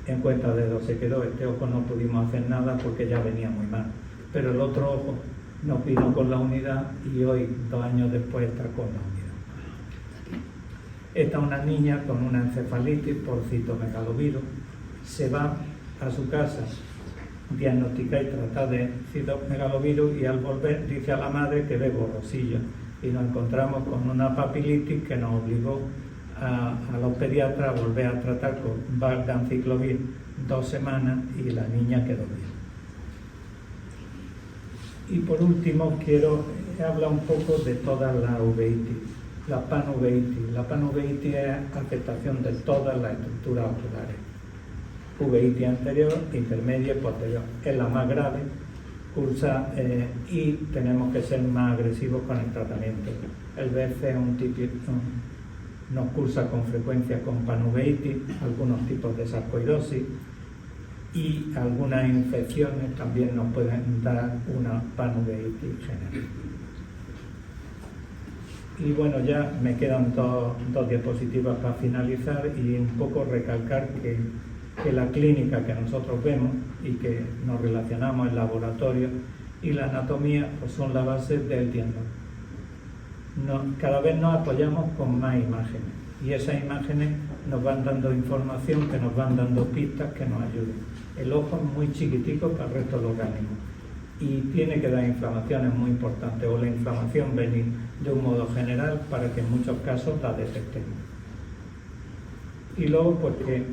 en cuentadedos se quedó. Este ojo no pudimos hacer nada porque ya venía muy mal. Pero el otro ojo nos vino con la unidad y hoy, 2 años después, está con la unidad. Esta es una niña con una encefalitis por citomegalovirus. Se va a su casa, diagnostica y trata de citomegalovirus y al volver dice a la madre que ve borrosillo. Y nos encontramos con una papilitis que nos obligó a los pediatras a volver a tratar con valganciclovir 2 semanas y la niña quedó bien. Y por último quiero hablar un poco de todas las uveitis, la panuveitis. La panuveitis es afectación de todas las estructuras oculares. Uveitis anterior, intermedia y posterior. Es la más grave. Cursa y tenemos que ser más agresivos con el tratamiento. El BF es un típico, nos cursa con frecuencia con panuveitis, algunos tipos de sarcoidosis y algunas infecciones también nos pueden dar una panuveitis general. Y bueno, ya me quedan dos diapositivas para finalizar y un poco recalcar que la clínica que nosotros vemos y que nos relacionamos en laboratorio y la anatomía pues son la base del diagnóstico. Cada vez nos apoyamos con más imágenes y esas imágenes nos van dando información, que nos van dando pistas que nos ayuden. El ojo es muy chiquitico para el resto del organismo y tiene que dar inflamaciones muy importantes o la inflamación venir de un modo general para que en muchos casos la detectemos. Y luego porque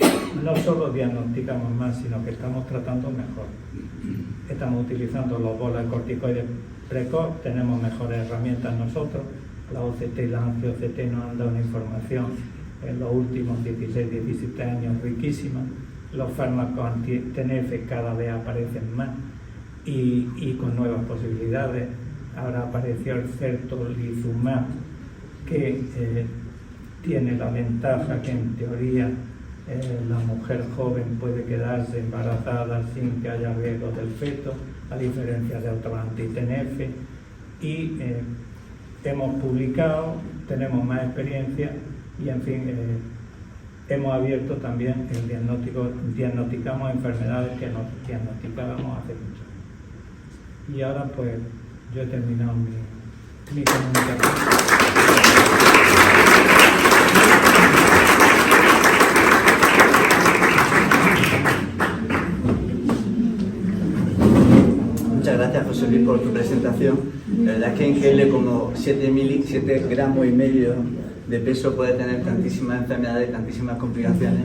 no solo diagnosticamos más, sino que estamos tratando mejor. Estamos utilizando los bolas corticoides precoz, tenemos mejores herramientas nosotros. La OCT y la anti-OCT nos han dado una información en los últimos 16-17 años riquísima. Los fármacos anti-TNF cada vez aparecen más y con nuevas posibilidades. Ahora apareció el certolizumab, que tiene la ventaja que en teoría la mujer joven puede quedarse embarazada sin que haya riesgo del feto, a diferencia de otros anti-TNF, y hemos publicado, tenemos más experiencia y en fin hemos abierto también el diagnóstico, diagnosticamos enfermedades que no diagnosticábamos hace mucho. Y ahora pues yo he terminado mi comunicación. Muchas gracias, José Luis, por tu presentación. La verdad es que es increíble como 7 gramos y medio de peso puede tener tantísimas enfermedades, tantísimas complicaciones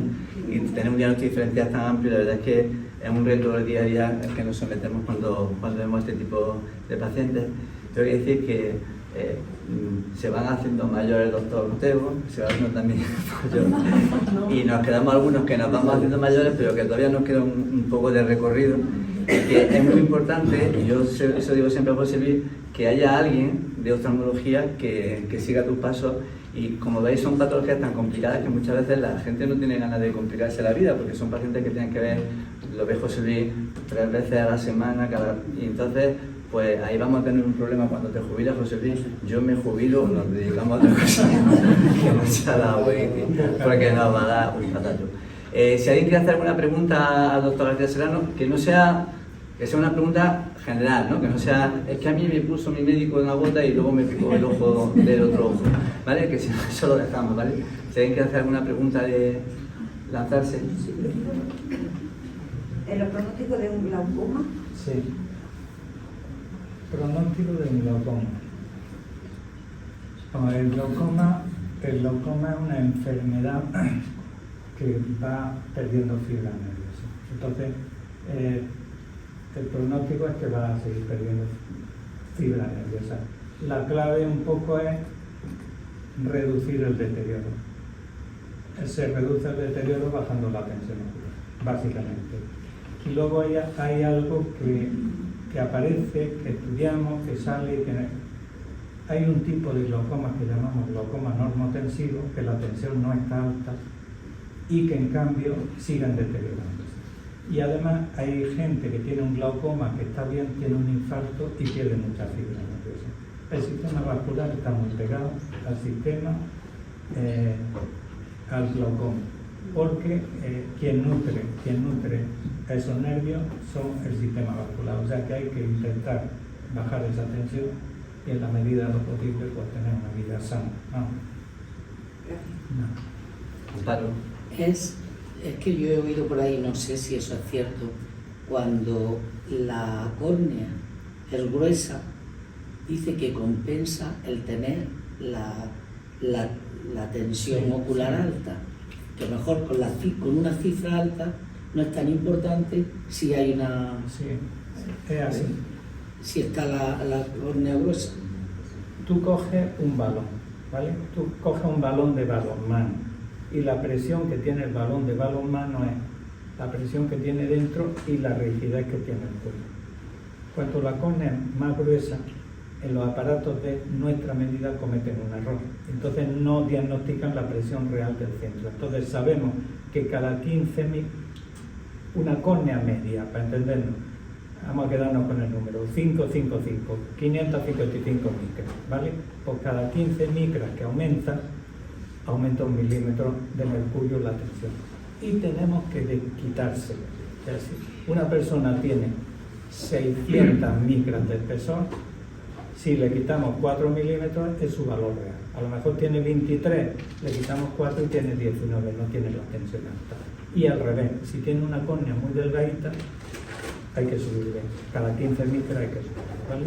y tener un diagnóstico diferencial tan amplio. La verdad es que es un reto del día a día al que nos sometemos cuando vemos este tipo de pacientes. Tengo que decir que se van haciendo mayores, doctor Ortego, se va haciendo también mayor, y nos quedamos algunos que nos vamos haciendo mayores, pero que todavía nos queda un poco de recorrido. Que es muy importante, y yo eso digo siempre a José Luis, que haya alguien de oftalmología que siga tus pasos. Y como veis, son patologías tan complicadas que muchas veces la gente no tiene ganas de complicarse la vida, porque son pacientes que tienen que ver, lo ve José Luis 3 veces a la semana, y entonces pues ahí vamos a tener un problema cuando te jubilas, José Luis. Yo me jubilo, nos dedicamos a otra cosa que no sea la waiting, porque nos va a dar un patato. Si alguien quiere hacer alguna pregunta al doctor García Serrano, que sea una pregunta general, ¿no? Que no sea, es que a mí me puso mi médico una gota y luego me picó el ojo del otro ojo, ¿vale? Que si no, eso lo dejamos, ¿vale? Si alguien quiere hacer alguna pregunta de lanzarse. ¿El pronóstico de un glaucoma? Sí. Pronóstico de un glaucoma. El glaucoma es una enfermedad que va perdiendo fibra nerviosa. Entonces, el pronóstico es que va a seguir perdiendo fibra nerviosa. La clave un poco es reducir el deterioro. Se reduce el deterioro bajando la tensión ocular, básicamente. Y luego hay algo que aparece, que estudiamos, que sale, que hay un tipo de glaucoma que llamamos glaucoma normotensivo, que la tensión no está alta y que en cambio siguen deteriorándose. Y además hay gente que tiene un glaucoma que está bien, tiene un infarto y pierde mucha fibra nerviosa. El sistema vascular está muy pegado al sistema, al glaucoma, porque quien nutre esos nervios son el sistema vascular. O sea que hay que intentar bajar esa tensión y en la medida de lo posible pues tener una vida sana. Claro. Es que yo he oído por ahí, no sé si eso es cierto, cuando la córnea es gruesa, dice que compensa el tener la tensión ocular alta, que mejor con una cifra alta no es tan importante si hay una... Sí, es así. Si está la córnea gruesa. Tú coges un balón, ¿vale? Tú coges un balón de balonmano y la presión que tiene el balón de balonmano es la presión que tiene dentro y la rigidez que tiene el cuello. Cuanto la córnea es más gruesa, en los aparatos de nuestra medida cometen un error. Entonces no diagnostican la presión real del centro. Entonces sabemos que cada 15 una córnea media, para entendernos, vamos a quedarnos con el número 555, 555 micras, ¿vale? Pues cada 15 micras que aumenta 1 milímetro de mercurio la tensión. Y tenemos que quitárselo. Es decir, una persona tiene 600 micras de espesor, si le quitamos 4 milímetros es su valor real. A lo mejor tiene 23, le quitamos 4 y tiene 19, no tiene la tensión alta. Y al revés, si tiene una córnea muy delgadita, hay que subirle. Cada 15 micras hay que subirle, ¿vale?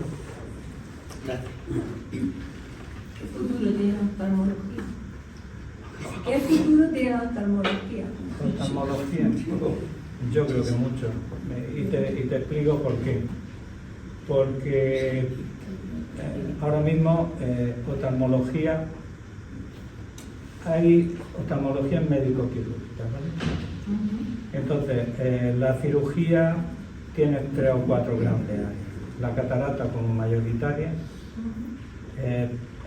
Gracias. ¿Qué futuro tiene la oftalmología? ¿Qué futuro tiene la oftalmología? Oftalmología, yo creo que mucho. Y te explico por qué. Porque ahora mismo oftalmología, hay oftalmología médico-quirúrgica, ¿vale? Entonces, la cirugía tiene 3 o 4 grandes áreas. La catarata como mayoritaria,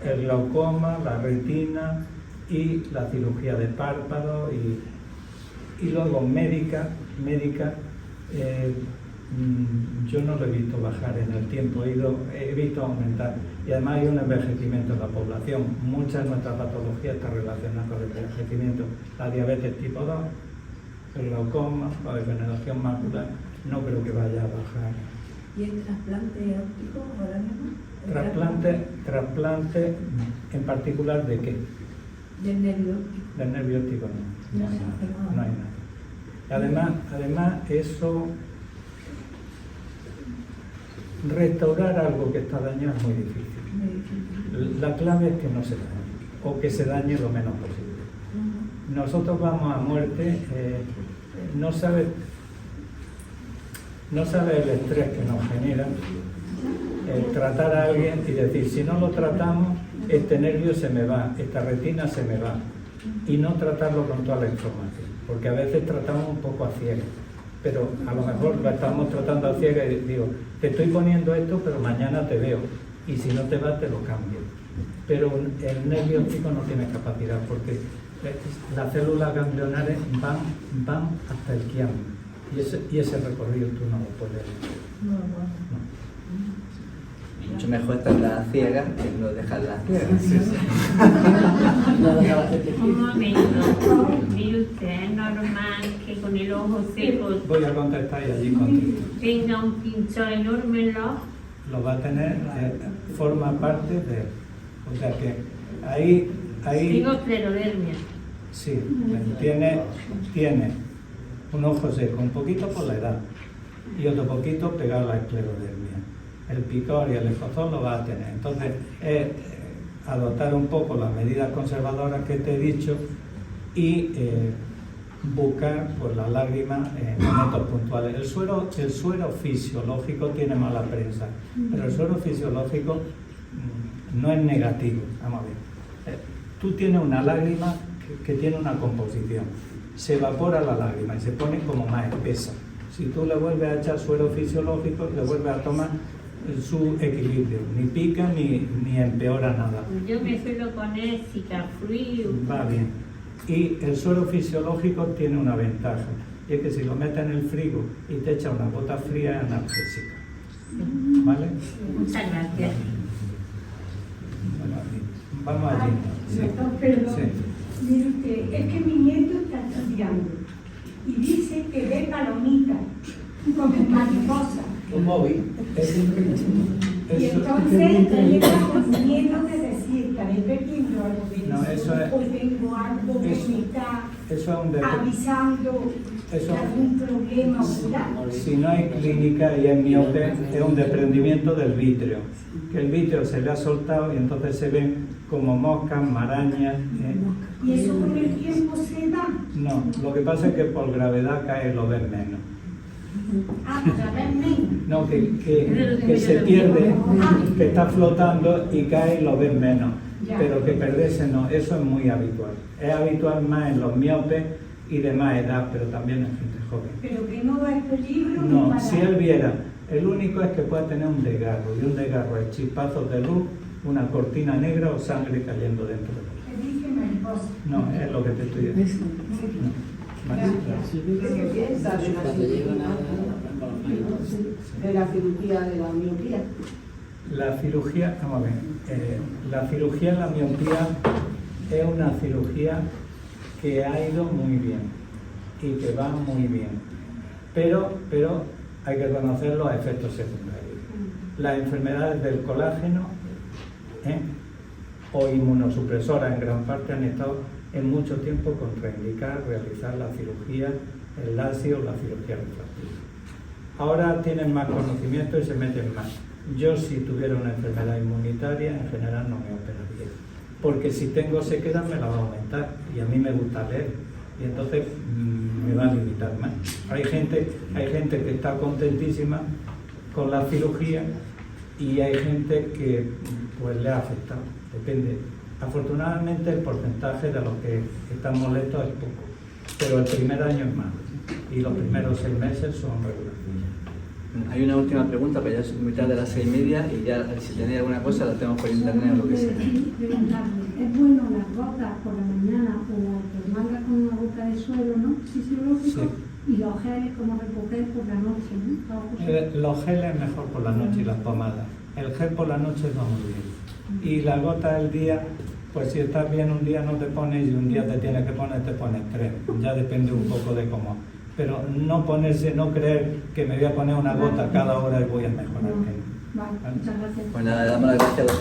el glaucoma, la retina y la cirugía de párpado y luego médica, yo no lo he visto bajar en el tiempo, he visto aumentar y además hay un envejecimiento en la población. Muchas de nuestras patologías están relacionadas con el envejecimiento, la diabetes tipo 2, el glaucoma, la degeneración macular, no creo que vaya a bajar ¿Y el trasplante óptico ahora mismo? Trasplante en particular de qué? Del nervio óptico. Del nervio óptico no hay nada. Además eso, restaurar algo que está dañado es muy difícil. La clave es que no se dañe, o que se dañe lo menos posible. Nosotros vamos a muerte, no sabe el estrés que nos genera tratar a alguien y decir, si no lo tratamos, este nervio se me va, esta retina se me va, y no tratarlo con toda la información, porque a veces tratamos un poco a ciegas, pero a lo mejor lo estamos tratando a ciegas y digo, te estoy poniendo esto, pero mañana te veo, y si no te va te lo cambio. Pero el nervio óptico no tiene capacidad, porque las células ganglionares van hasta el quiasma, y ese recorrido tú no lo puedes. No. Mucho mejor estar la ciega que no dejarla ciega. Un momento, mire usted, es normal que con el ojo seco Voy a contestar y allí contesto. tenga un pincho enorme en los ojos. Lo va a tener, forma parte de... O sea que ahí Tengo esclerodermia. sí, tiene un ojo seco, un poquito por la edad, y otro poquito pegado a la esclerodermia. El picor y el escozor lo va a tener. Entonces, adoptar un poco las medidas conservadoras que te he dicho y buscar pues, las lágrimas en momentos puntuales. El suero fisiológico tiene mala prensa, pero el suero fisiológico no es negativo. Vamos a ver. Tú tienes una lágrima que tiene una composición. Se evapora la lágrima y se pone como más espesa. Si tú le vuelves a echar suero fisiológico, le vuelves a tomar su equilibrio, ni pica ni empeora nada. Yo me suelo poner Cicafluid. Va bien. Y el suero fisiológico tiene una ventaja, y es que si lo metes en el frigo y te echa una gota fría es analgésica. ¿Vale? Muchas gracias. Bueno, vamos allí. Sí. Perdón. Sí. Mire usted, es que mi nieto está estudiando y dice que ve palomitas como mariposas. Un móvil. Y entonces él está confundiéndose de decir, estaré perdiendo algo de No, eso es- o tengo algo que me está Eso es un avisando Eso- de algún problema ocular. Si no hay clínica y es miope, es un desprendimiento del vítreo. Que el vítreo se le ha soltado y entonces se ven como moscas, marañas. Y eso con el tiempo se da. No, lo que pasa es que por gravedad cae y lo ves menos. A través menos. No, que se pierde, que está flotando y cae y lo ves menos. Ya. Pero que perderse no, eso es muy habitual. Es habitual más en los miopes y de más edad, pero también en gente joven. Pero que no da peligro. ni No, para- si él viera, el único es que puede tener un desgarro, y un desgarro es chispazos de luz, una cortina negra o sangre cayendo dentro de él. Que dije mariposa. No, es lo que te estoy diciendo. No. Vale. ¿Qué piensas de la Cuando llegan a de la cirugía de la miopía? La cirugía, vamos a ver, la cirugía en la miopía es una cirugía que ha ido muy bien y que va muy bien, pero hay que conocer los efectos secundarios. Las enfermedades del colágeno o inmunosupresoras en gran parte han estado en mucho tiempo contraindicadas realizar la cirugía, el LASIK o la cirugía refractiva. Ahora tienen más conocimiento y se meten más. Yo, si tuviera una enfermedad inmunitaria, en general no me operaría, porque si tengo sequedad me la va a aumentar y a mí me gusta leer y entonces me va a limitar más. Hay gente que está contentísima con la cirugía y hay gente que pues le ha afectado, depende. Afortunadamente el porcentaje de los que están molestos es poco, pero el primer año es malo y los primeros 6 meses son regulares. Hay una última pregunta, pero ya es muy tarde, a las 6:30, y ya si tenéis alguna cosa la tenemos por internet o lo que sea. Preguntarle, ¿es bueno las gotas por la mañana o tomarlas con una gota de suero, ¿no? Fisiológico. Sí. Y los geles como recoger por la noche, ¿no? Los geles mejor por la noche y las pomadas. El gel por la noche va muy bien. Y la gota del día, pues si estás bien un día no te pones y un día te tienes que poner, te pones 3. Ya depende un poco de cómo. pero no ponerse, no creer que me voy a poner una gota cada hora y voy a mejorar. Vale, muchas gracias. Pues nada, le damos las gracias a los